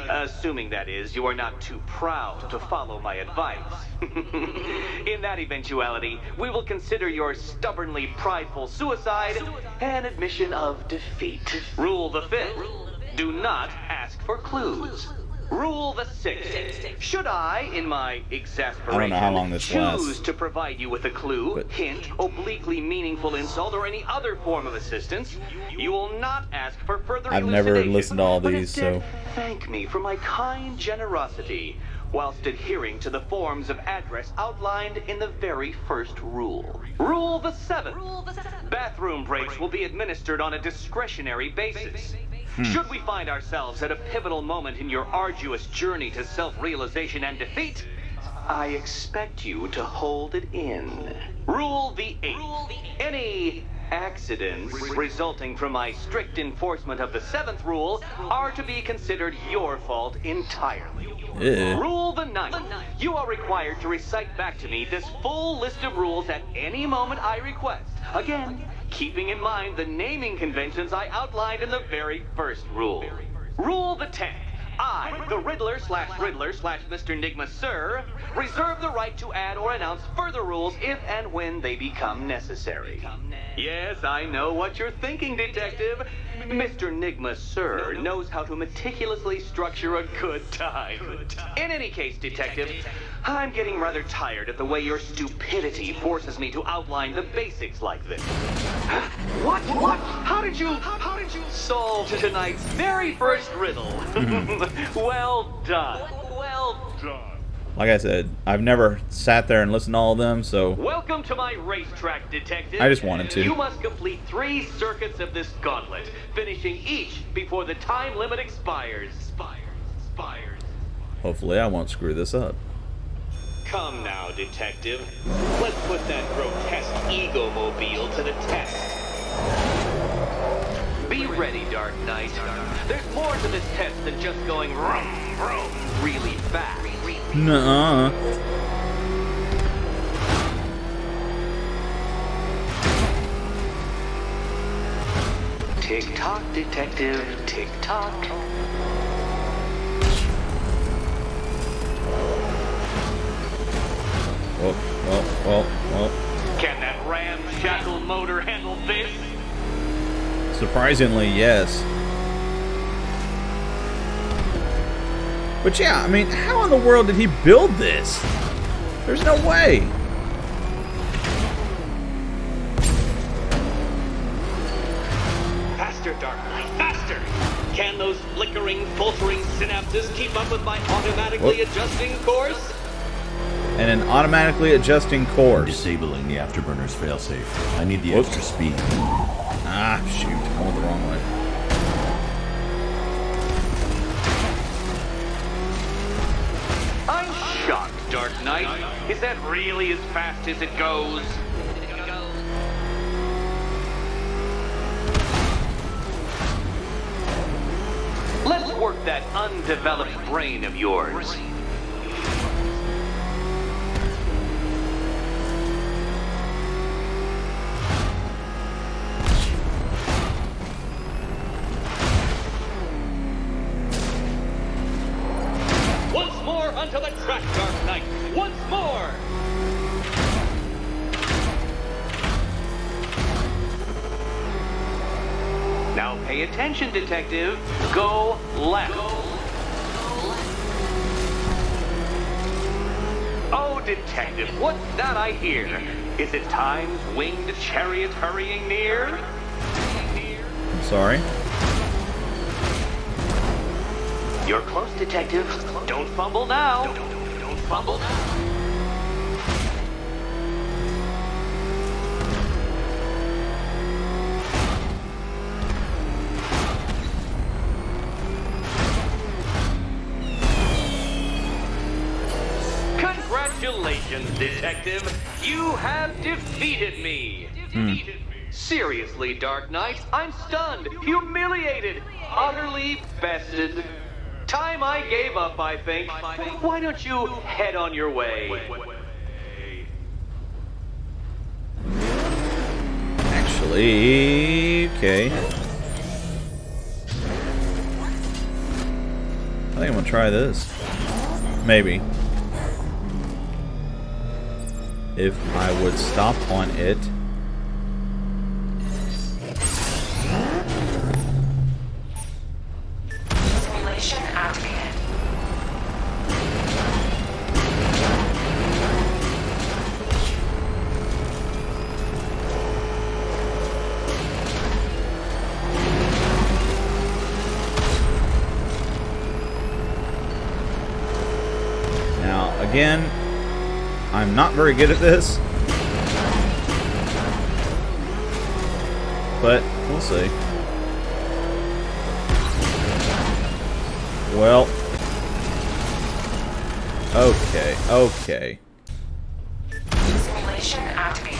Speaker 19: Assuming, that is, you are not too proud to follow my advice. In that eventuality, we will consider your stubbornly prideful suicide an admission of defeat. Rule the fifth. Do not ask for clues. Rule the sixth. Should I, in my exasperation,
Speaker 2: I don't know how long this
Speaker 19: choose
Speaker 2: lasts.
Speaker 19: to provide you with a clue, hint, obliquely meaningful insult, or any other form of assistance, you will not ask for further
Speaker 2: I've never
Speaker 19: elucidation,
Speaker 2: listened to all
Speaker 19: but
Speaker 2: these,
Speaker 19: instead
Speaker 2: so
Speaker 19: thank me for my kind generosity, whilst adhering to the forms of address outlined in the very first rule. Rule the seventh. Bathroom breaks will be administered on a discretionary basis. Should we find ourselves at a pivotal moment in your arduous journey to self-realization and defeat, I expect you to hold it in. Rule the eighth. Any accidents resulting from my strict enforcement of the seventh rule are to be considered your fault entirely.
Speaker 2: Yeah.
Speaker 19: Rule the ninth. You are required to recite back to me this full list of rules at any moment I request. Again, keeping in mind the naming conventions I outlined in the very first rule. Rule the 10th. I, the Riddler/Mr. Nigma, sir, reserve the right to add or announce further rules if and when they become necessary. Yes, I know what you're thinking, Detective. Mr. Nigma, sir, knows how to meticulously structure a good time. In any case, Detective, I'm getting rather tired of the way your stupidity forces me to outline the basics like this. What? How did you solve tonight's very first riddle? Well done. Well done.
Speaker 2: like I said, I've never sat there and listened to all of them, so
Speaker 19: Welcome to my racetrack, Detective.
Speaker 2: I just wanted to.
Speaker 19: You must complete 3 circuits of this gauntlet, finishing each before the time limit expires.
Speaker 2: Hopefully I won't screw this up.
Speaker 19: Come now, Detective. Let's put that grotesque ego-mobile to the test. Be ready, Dark Knight. There's more to this test than just going vroom, vroom, really fast.
Speaker 2: Nuh-uh.
Speaker 19: Tick-tock, Detective, tick-tock.
Speaker 2: Well.
Speaker 19: Can that ramshackle motor handle this?
Speaker 2: Surprisingly, yes. But yeah, I mean, how in the world did he build this? There's no way.
Speaker 19: Faster, Dark Knight, faster! Can those flickering, filtering synapses keep up with my automatically adjusting course?
Speaker 2: And an automatically adjusting course.
Speaker 9: Disabling the afterburner's failsafe. I need the extra speed.
Speaker 2: Ah, shoot. I went the wrong way.
Speaker 19: Knight? Is that really as fast as it goes? Let's work that undeveloped brain of yours. Once more onto the track, Dark Knight! Once more! Now pay attention, Detective. Go left. Oh, Detective, what's that I hear? Is it time's winged chariot hurrying near?
Speaker 2: I'm sorry.
Speaker 19: You're close, Detective. Don't fumble now. Don't fumble now. Congratulations, Detective. You have defeated me. Seriously, Dark Knight, I'm stunned, humiliated, utterly bested. Time I gave up, I think. Why don't you head on your way?
Speaker 2: Actually, okay. I think I'm gonna try this. Maybe. If I would stop on it.
Speaker 16: Simulation activated.
Speaker 2: Now, again, I'm not very good at this, but we'll see. Well, okay.
Speaker 16: Simulation activated.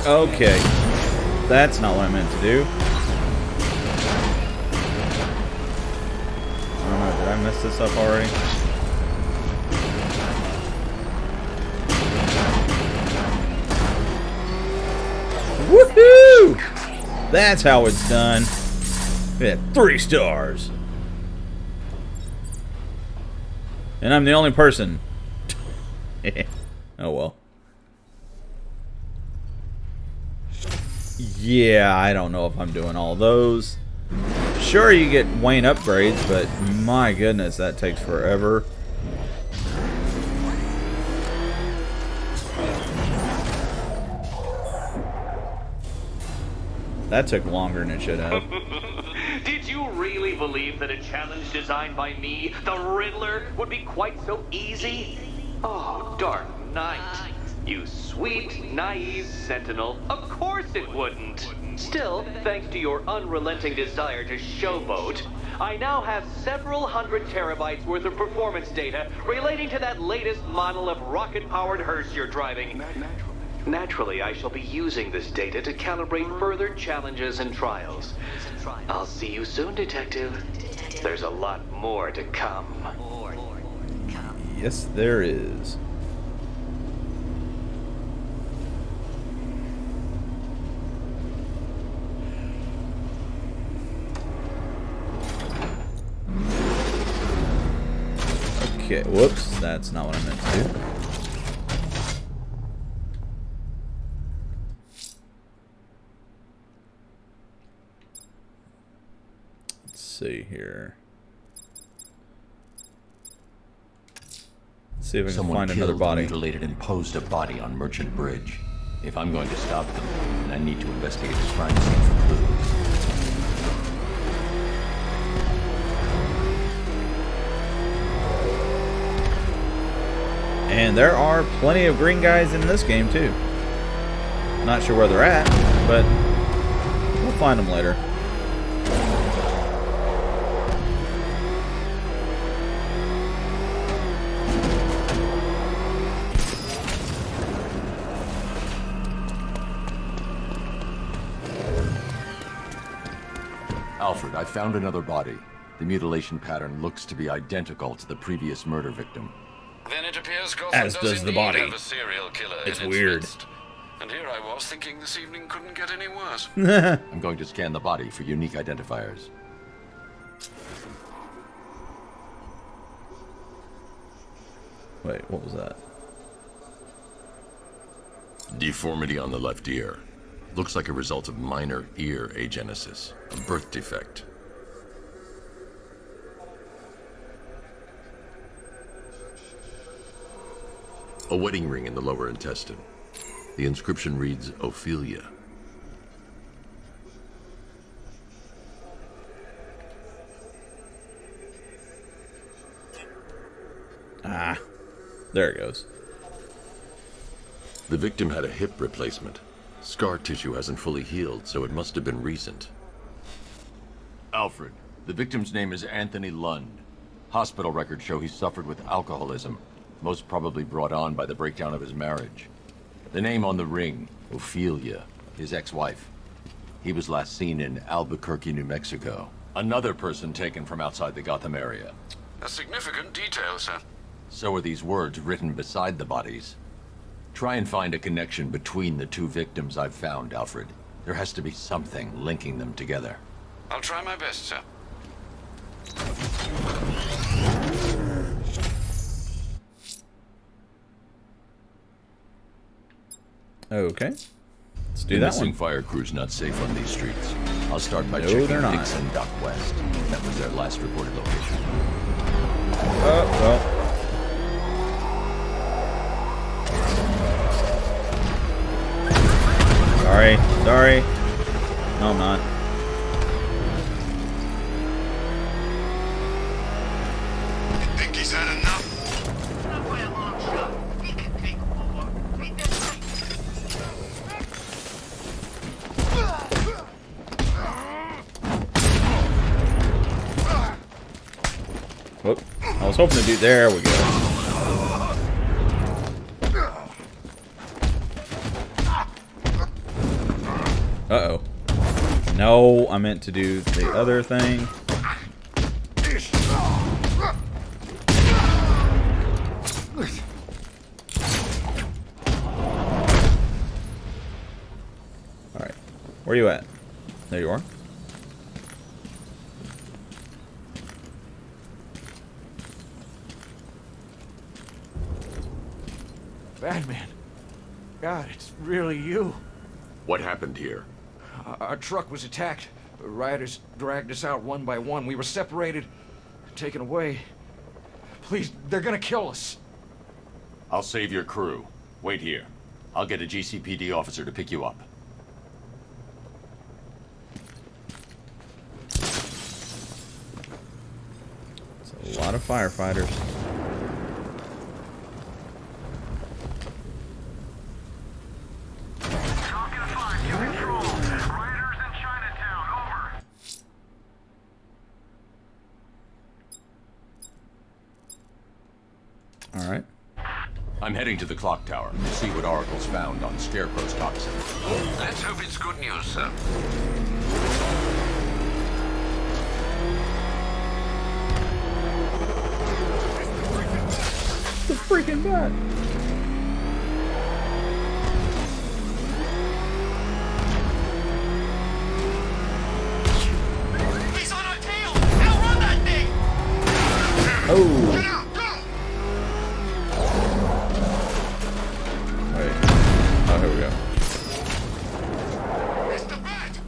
Speaker 2: Okay. That's not what I meant to do. I don't know, did I mess this up already? Woohoo! That's how it's done. Yeah, 3 stars. And I'm the only person. Oh well. Yeah, I don't know if I'm doing all those. Sure, you get Wayne upgrades, but my goodness, that takes forever. That took longer than it should have.
Speaker 19: Did you really believe that a challenge designed by me, the Riddler, would be quite so easy? Oh, Dark Knight. You sweet, naive sentinel. Of course it wouldn't. Still, thanks to your unrelenting desire to showboat, I now have several hundred terabytes worth of performance data relating to that latest model of rocket-powered hearse you're driving. Naturally, I shall be using this data to calibrate further challenges and trials. I'll see you soon, Detective. There's a lot more to come.
Speaker 2: Yes, there is. Okay, whoops, that's not what I meant to do. Let's see here. Let's see if I can find another body.
Speaker 9: Mutilated and posed a body on Merchant Bridge. If I'm going to stop them, then I need to investigate the crime scene for clues.
Speaker 2: And there are plenty of green guys in this game, too. Not sure where they're at, but we'll find them later.
Speaker 9: Alfred, I found another body. The mutilation pattern looks to be identical to the previous murder victim.
Speaker 13: Then it appears Gotham
Speaker 2: As does the
Speaker 13: indeed
Speaker 2: body.
Speaker 13: have a serial killer
Speaker 2: It's
Speaker 13: in
Speaker 2: weird.
Speaker 13: Its midst. And here I was thinking this evening couldn't get any worse.
Speaker 9: I'm going to scan the body for unique identifiers.
Speaker 2: Wait, what was that?
Speaker 9: Deformity on the left ear. Looks like a result of minor ear agenesis, a birth defect. A wedding ring in the lower intestine. The inscription reads Ophelia.
Speaker 2: Ah, there it goes.
Speaker 9: The victim had a hip replacement. Scar tissue hasn't fully healed, so it must have been recent. Alfred, the victim's name is Anthony Lund. Hospital records show he suffered with alcoholism, most probably brought on by the breakdown of his marriage. The name on the ring, Ophelia, his ex-wife. He was last seen in Albuquerque, New Mexico. Another person taken from outside the Gotham area.
Speaker 13: A significant detail, sir.
Speaker 9: So are these words written beside the bodies. Try and find a connection between the two victims I've found, Alfred. There has to be something linking them together.
Speaker 13: I'll try my best, sir.
Speaker 2: Okay. Let's do
Speaker 9: The
Speaker 2: that
Speaker 9: missing
Speaker 2: one.
Speaker 9: fire crew's not safe on these streets. I'll start by
Speaker 2: No,
Speaker 9: checking
Speaker 2: they're not.
Speaker 9: Dixon Dock West. That was their last reported location.
Speaker 2: Oh, well. Sorry. No, I'm not.
Speaker 8: Think he's had enough?
Speaker 2: Whoop. I was hoping to do. There we go. Uh-oh. No, I meant to do the other thing. Alright. Where you at? There you are.
Speaker 18: Batman. God, it's really you.
Speaker 9: What happened here?
Speaker 18: Our truck was attacked. The rioters dragged us out one by one. We were separated, taken away. Please, they're gonna kill us.
Speaker 9: I'll save your crew. Wait here. I'll get a GCPD officer to pick you up.
Speaker 2: It's a lot of firefighters. Alright.
Speaker 9: I'm heading to the clock tower to see what Oracle's found on Scarecrow's toxin.
Speaker 13: Let's hope it's good news, sir.
Speaker 2: The freaking bat.
Speaker 8: He's on our tail! Outrun that thing!
Speaker 2: Oh. Wait. Oh, here we go.
Speaker 8: Mr. Bat!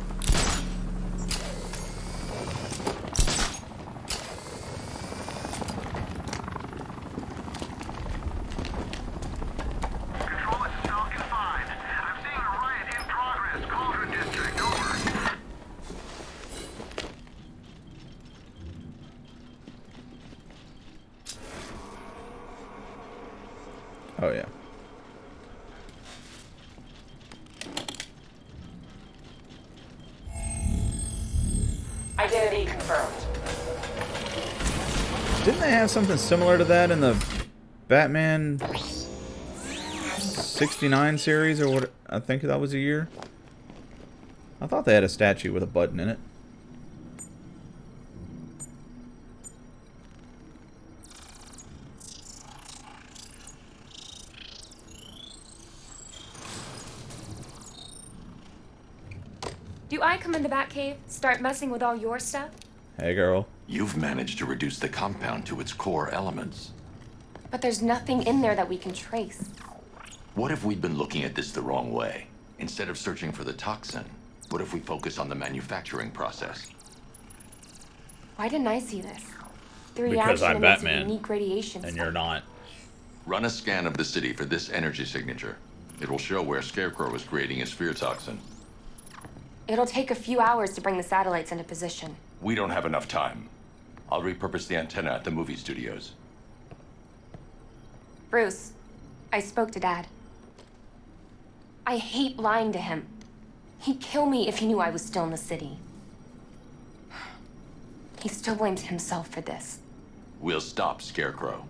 Speaker 2: Oh, yeah.
Speaker 16: Identity confirmed.
Speaker 2: Didn't they have something similar to that in the Batman 69 series, or what? I think that was a year. I thought they had a statue with a button in it.
Speaker 16: Do I come in the Batcave, start messing with all your stuff?
Speaker 2: Hey, girl.
Speaker 9: You've managed to reduce the compound to its core elements.
Speaker 16: But there's nothing in there that we can trace.
Speaker 9: What if we'd been looking at this the wrong way? Instead of searching for the toxin, what if we focus on the manufacturing process?
Speaker 16: Why didn't I see this? The
Speaker 2: Because
Speaker 16: reaction
Speaker 2: I'm
Speaker 16: emits a
Speaker 2: Batman,
Speaker 16: unique radiation
Speaker 2: and
Speaker 16: spectrum.
Speaker 2: you're not.
Speaker 9: Run a scan of the city for this energy signature. It will show where Scarecrow is creating his fear toxin.
Speaker 16: It'll take a few hours to bring the satellites into position.
Speaker 9: We don't have enough time. I'll repurpose the antenna at the movie studios.
Speaker 16: Bruce, I spoke to Dad. I hate lying to him. He'd kill me if he knew I was still in the city. He still blames himself for this.
Speaker 9: We'll stop Scarecrow.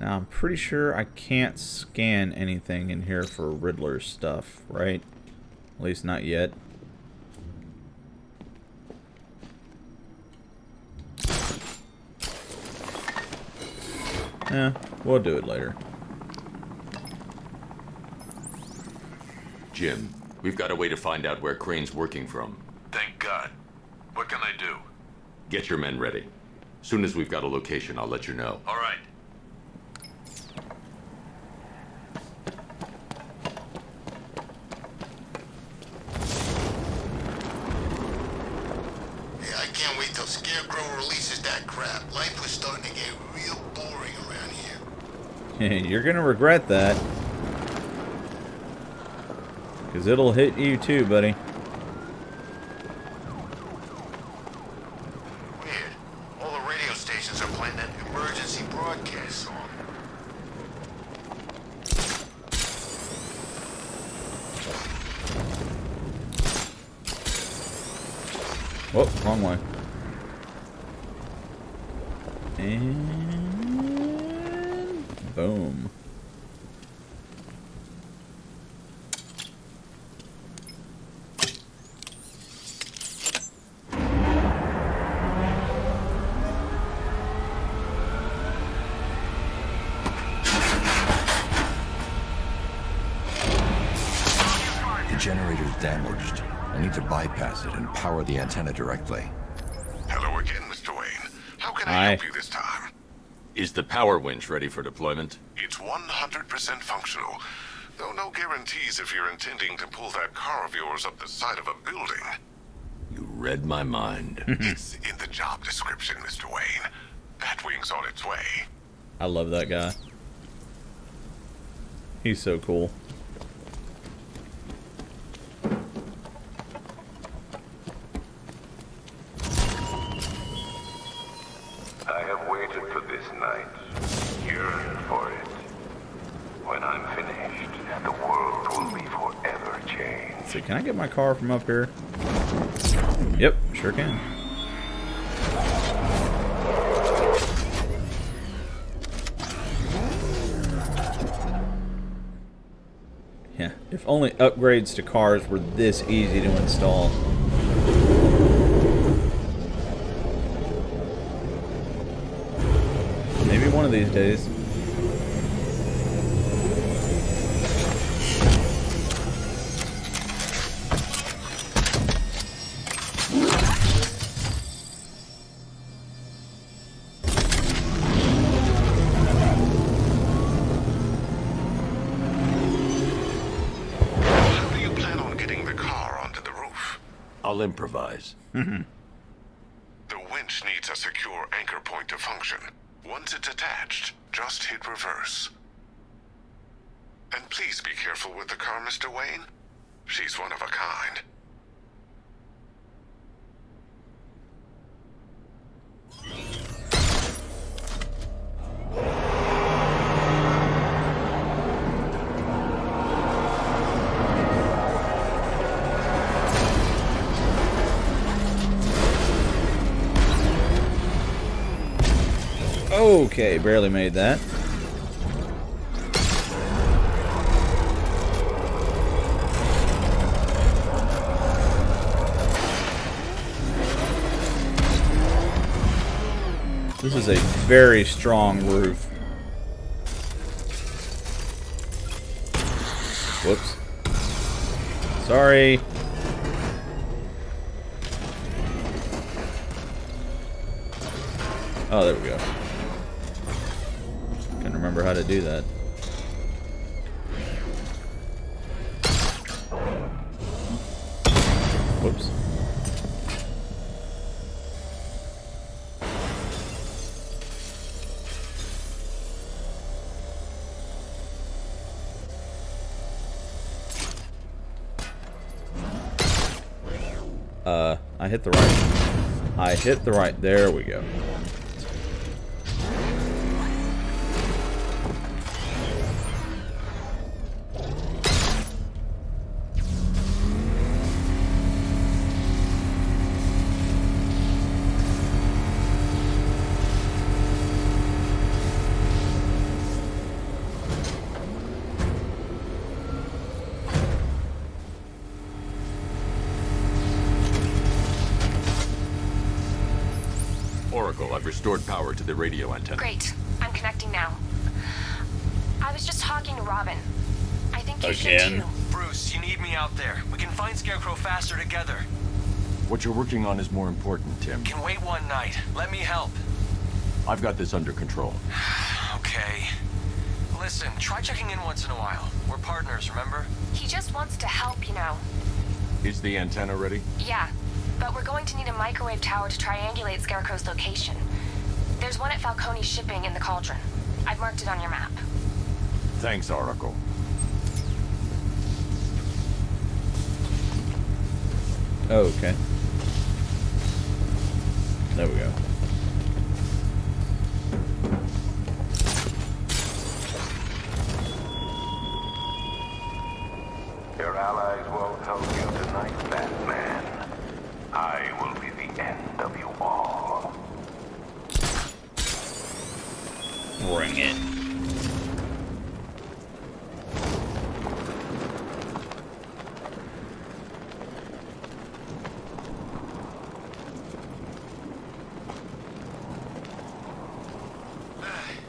Speaker 2: Now, I'm pretty sure I can't scan anything in here for Riddler stuff, right? At least not yet. Yeah, we'll do it later.
Speaker 9: Jim, we've got a way to find out where Crane's working from.
Speaker 8: Thank God. What can I do?
Speaker 9: Get your men ready. Soon as we've got a location, I'll let you know.
Speaker 8: All right. Yeah, I can't wait till Scarecrow releases that crap. Life was starting to get real boring around here.
Speaker 2: You're gonna regret that. Because it'll hit you too, buddy.
Speaker 8: Weird. All the radio stations are playing that emergency broadcast song.
Speaker 2: Whoa, wrong way. And boom.
Speaker 9: The generator's damaged. I need to bypass it and power the antenna directly.
Speaker 8: Hello again, Mr. Wayne. How can I
Speaker 9: Hi.
Speaker 8: help you this time?
Speaker 9: Is the power winch ready for deployment?
Speaker 8: It's 100% functional. Though no guarantees if you're intending to pull that car of yours up the side of a building.
Speaker 9: You read my mind.
Speaker 8: It's in the job description, Mr. Wayne. Batwing's on its way.
Speaker 2: I love that guy. He's so cool.
Speaker 1: I have waited for this night, yearned for it. When I'm finished, the world will be forever changed.
Speaker 2: Let's see, can I get my car from up here? Yep, sure can. Yeah, if only upgrades to cars were this easy to install. Maybe one of these days.
Speaker 8: How do you plan on getting the car onto the roof?
Speaker 9: I'll improvise.
Speaker 8: The winch needs a secure anchor point to function. Once it's attached, just hit reverse. And please be careful with the car, Mr. Wayne. She's one of a kind.
Speaker 2: Okay, barely made that. This is a very strong roof. Whoops. Sorry. Oh, there we go. Can't remember how to do that. Whoops. I hit the right. There we go.
Speaker 9: Oracle, I've restored power to the radio antenna.
Speaker 16: Great. I'm connecting now. I was just talking to Robin. I think you should
Speaker 9: Again?
Speaker 16: too.
Speaker 10: Bruce, you need me out there. We can find Scarecrow faster together.
Speaker 9: What you're working on is more important, Tim.
Speaker 10: Can wait one night. Let me help.
Speaker 9: I've got this under control.
Speaker 10: Okay. Listen, try checking in once in a while. We're partners, remember?
Speaker 16: He just wants to help, you know.
Speaker 9: Is the antenna ready?
Speaker 16: Yeah, but we're going to need a microwave tower to triangulate Scarecrow's location. There's one at Falcone's shipping in the Cauldron. I've marked it on your map.
Speaker 9: Thanks, Oracle.
Speaker 2: Oh, okay. There we go.
Speaker 1: Your allies won't help you tonight, Batman. I will be the end of you all.
Speaker 2: Bring it.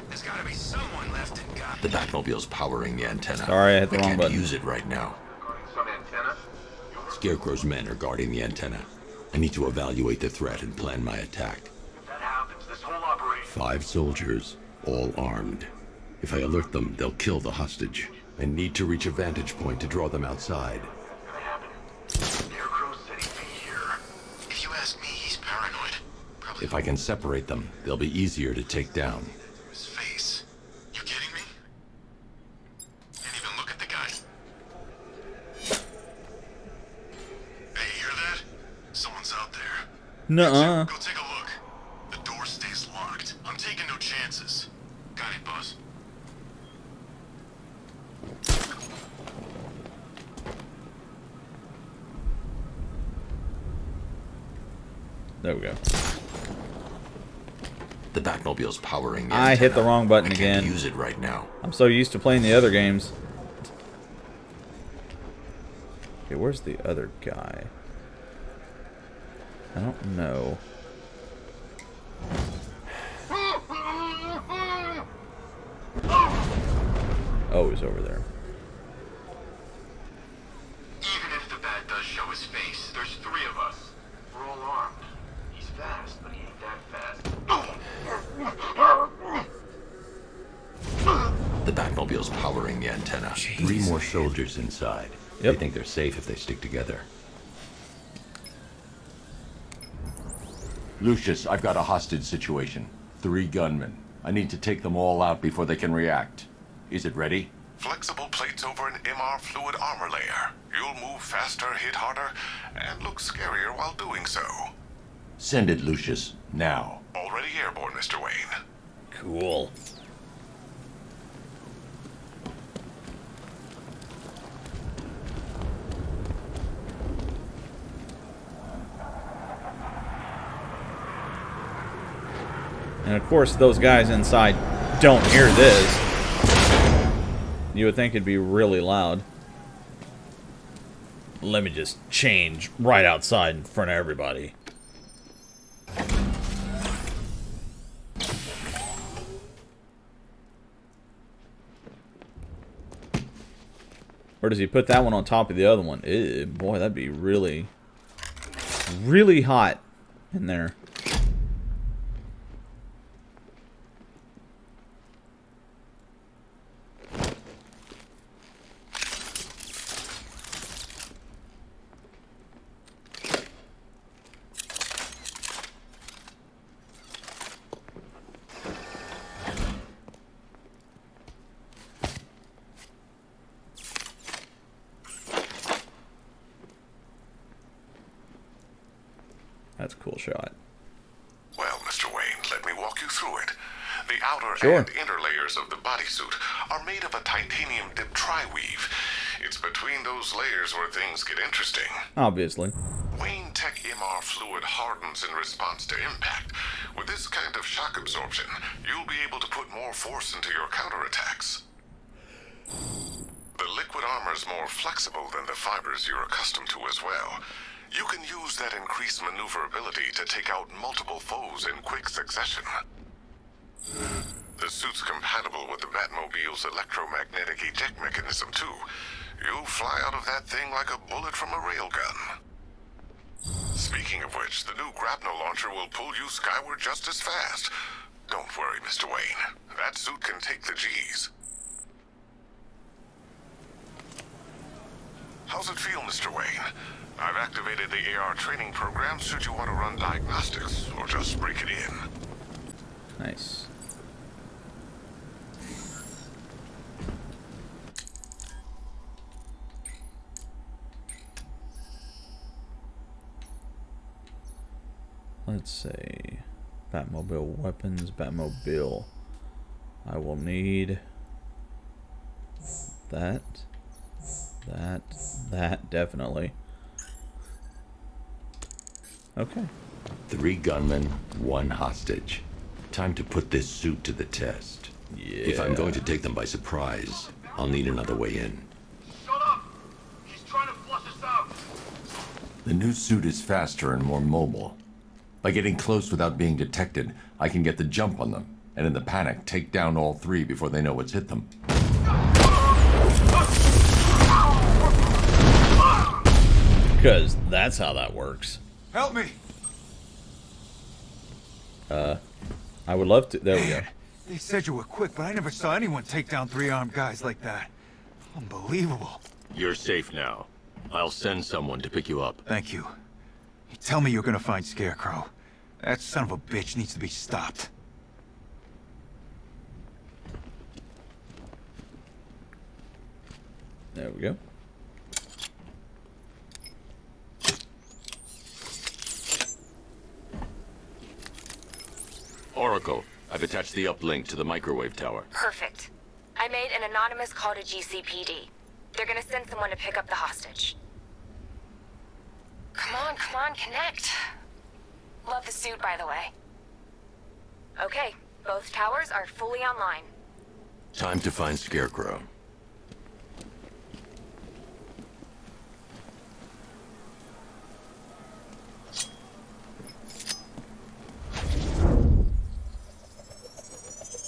Speaker 13: There's gotta be someone left in Gotham.
Speaker 9: The Batmobile's powering the antenna.
Speaker 2: Sorry, I hit the wrong
Speaker 9: can't
Speaker 2: button.
Speaker 9: use it right now.
Speaker 17: Some antenna?
Speaker 9: Scarecrow's men are guarding the antenna. I need to evaluate the threat and plan my attack.
Speaker 17: If that happens, this whole operation...
Speaker 9: 5 soldiers, all armed. If I alert them, they'll kill the hostage. I need to reach a vantage point to draw them outside.
Speaker 17: Scarecrow said he'd be here. If you ask me, he's paranoid. Probably
Speaker 9: If I can separate them, they'll be easier to take down.
Speaker 17: his face. You kidding me? Can't even look at the guy. Hey, you hear that? Someone's out there.
Speaker 2: Nuh-uh.
Speaker 17: Go take a look. The door stays locked. I'm taking no chances. Got it, boss.
Speaker 2: There we go.
Speaker 9: The Batmobile's powering the
Speaker 2: I hit the
Speaker 9: antenna.
Speaker 2: wrong button
Speaker 9: I can't
Speaker 2: again.
Speaker 9: use it right now.
Speaker 2: I'm so used to playing the other games. Okay, where's the other guy? I don't know. Oh, he's over there.
Speaker 17: Even if the bat does show his face, there's 3 of us. We're all armed. He's fast, but he ain't that fast.
Speaker 9: The Batmobile's powering the antenna.
Speaker 2: Jeez.
Speaker 9: 3 more soldiers inside.
Speaker 2: Yep.
Speaker 9: They think they're safe if they stick together. Lucius, I've got a hostage situation. 3 gunmen. I need to take them all out before they can react. Is it ready?
Speaker 8: Flexible plates over an MR fluid armor layer. You'll move faster, hit harder, and look scarier while doing so.
Speaker 9: Send it, Lucius. Now.
Speaker 8: Already airborne, Mr. Wayne.
Speaker 2: Cool. And of course, those guys inside don't hear this. You would think it'd be really loud. Let me just change right outside in front of everybody. Or does he put that one on top of the other one? Ew, boy, that'd be really, really hot in there. That's a cool shot.
Speaker 8: Well, Mr. Wayne, let me walk you through it. The outer
Speaker 2: Sure.
Speaker 8: and inner layers of the bodysuit are made of a titanium dip tri-weave. It's between those layers where things get interesting.
Speaker 2: Obviously.
Speaker 8: Wayne Tech MR fluid hardens in response to impact. With this kind of shock absorption, you'll be able to put more force into your counterattacks. The liquid armor's more flexible than the fibers you're accustomed to as well. You can use that increased maneuverability to take out multiple foes in quick succession. The suit's compatible with the Batmobile's electromagnetic eject mechanism, too. You'll fly out of that thing like a bullet from a railgun. Speaking of which, the new grapnel launcher will pull you skyward just as fast. Don't worry, Mr. Wayne. That suit can take the G's. How's it feel, Mr. Wayne? I've activated the AR training program should you want to run diagnostics or just break it in.
Speaker 2: Nice. Let's say Batmobile weapons, Batmobile. I will need that, definitely. Okay.
Speaker 9: 3 gunmen, 1 hostage. Time to put this suit to the test.
Speaker 2: Yeah.
Speaker 9: If I'm going to take them by surprise, I'll need another way in.
Speaker 4: Shut up! He's trying to flush us out!
Speaker 9: The new suit is faster and more mobile. By getting close without being detected, I can get the jump on them, and in the panic, take down all 3 before they know what's hit them.
Speaker 2: Because that's how that works.
Speaker 6: Help me!
Speaker 2: I would love to. There we go.
Speaker 11: They said you were quick, but I never saw anyone take down 3 armed guys like that. Unbelievable.
Speaker 9: You're safe now. I'll send someone to pick you up.
Speaker 11: Thank you. You tell me you're gonna find Scarecrow. That son of a bitch needs to be stopped.
Speaker 2: There we go.
Speaker 9: Oracle, I've attached the uplink to the microwave tower.
Speaker 16: Perfect. I made an anonymous call to GCPD. They're gonna send someone to pick up the hostage. Come on, connect. Love the suit, by the way. Okay, both towers are fully online.
Speaker 9: Time to find Scarecrow.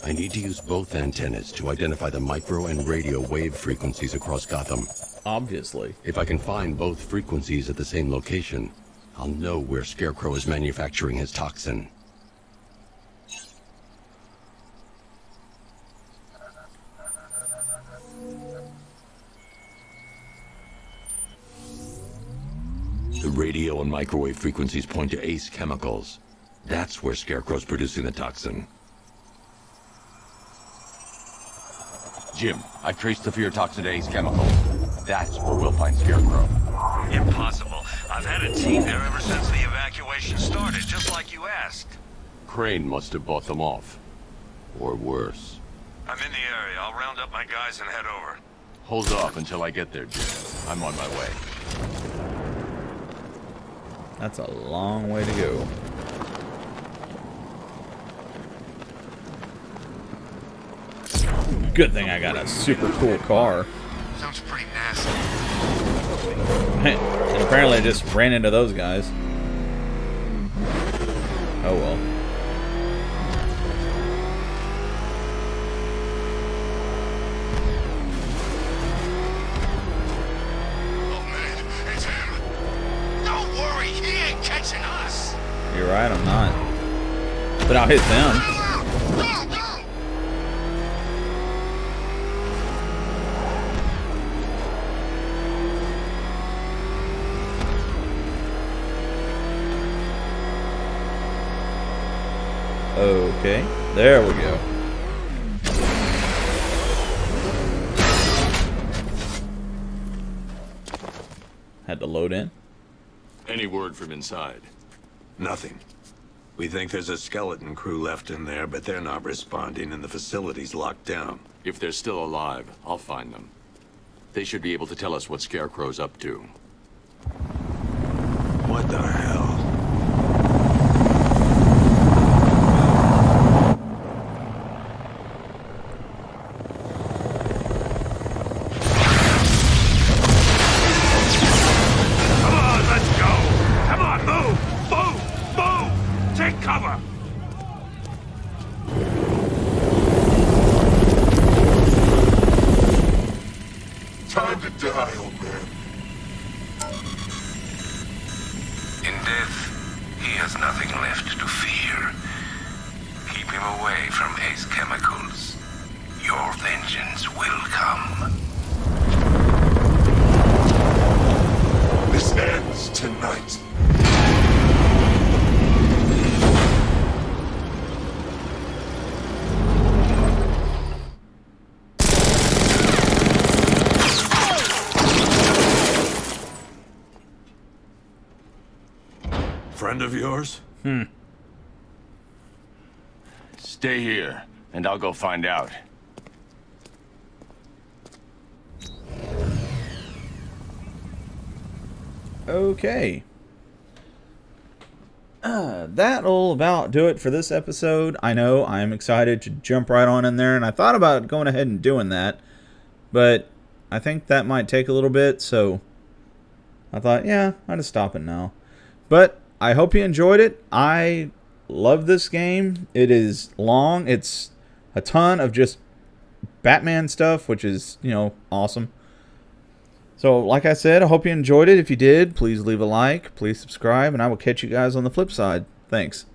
Speaker 9: I need to use both antennas to identify the micro and radio wave frequencies across Gotham.
Speaker 2: Obviously.
Speaker 9: If I can find both frequencies at the same location, I'll know where Scarecrow is manufacturing his toxin. The radio and microwave frequencies point to Ace Chemicals. That's where Scarecrow's producing the toxin. Jim, I've traced the fear toxin to Ace Chemicals. That's where we'll find Scarecrow.
Speaker 13: Impossible. I've had a team there ever since the evacuation started, just like you asked.
Speaker 9: Crane must have bought them off. Or worse.
Speaker 13: I'm in the area. I'll round up my guys and head over.
Speaker 9: Hold off until I get there, Jim. I'm on my way.
Speaker 2: That's a long way to go. Good thing I got a super cool car.
Speaker 8: Sounds pretty nasty.
Speaker 2: And apparently I just ran into those guys. Oh well.
Speaker 8: Oh man, it's him! Don't worry, he ain't catching us!
Speaker 2: You're right, I'm not. But I'll hit them. Okay, there we go. Had to load in.
Speaker 9: Any word from inside?
Speaker 3: Nothing. We think there's a skeleton crew left in there, but they're not responding and the facility's locked down.
Speaker 9: If they're still alive, I'll find them. They should be able to tell us what Scarecrow's up to.
Speaker 3: What the hell?
Speaker 13: Come on, let's go! Come on, move! Move! Move! Take cover!
Speaker 8: Time to die, old man. In death, he has nothing left to fear. Keep him away from Ace Chemicals. Your vengeance will come. This ends tonight.
Speaker 3: Friend of yours?
Speaker 9: Stay here, and I'll go find out.
Speaker 2: Okay. That'll about do it for this episode. I know I'm excited to jump right on in there, and I thought about going ahead and doing that, but I think that might take a little bit, so I thought, yeah, I'll just stop it now. But I hope you enjoyed it. I love this game. It is long. It's a ton of just Batman stuff, which is, you know, awesome. So, like I said, I hope you enjoyed it. If you did, please leave a like, please subscribe, and I will catch you guys on the flip side. Thanks.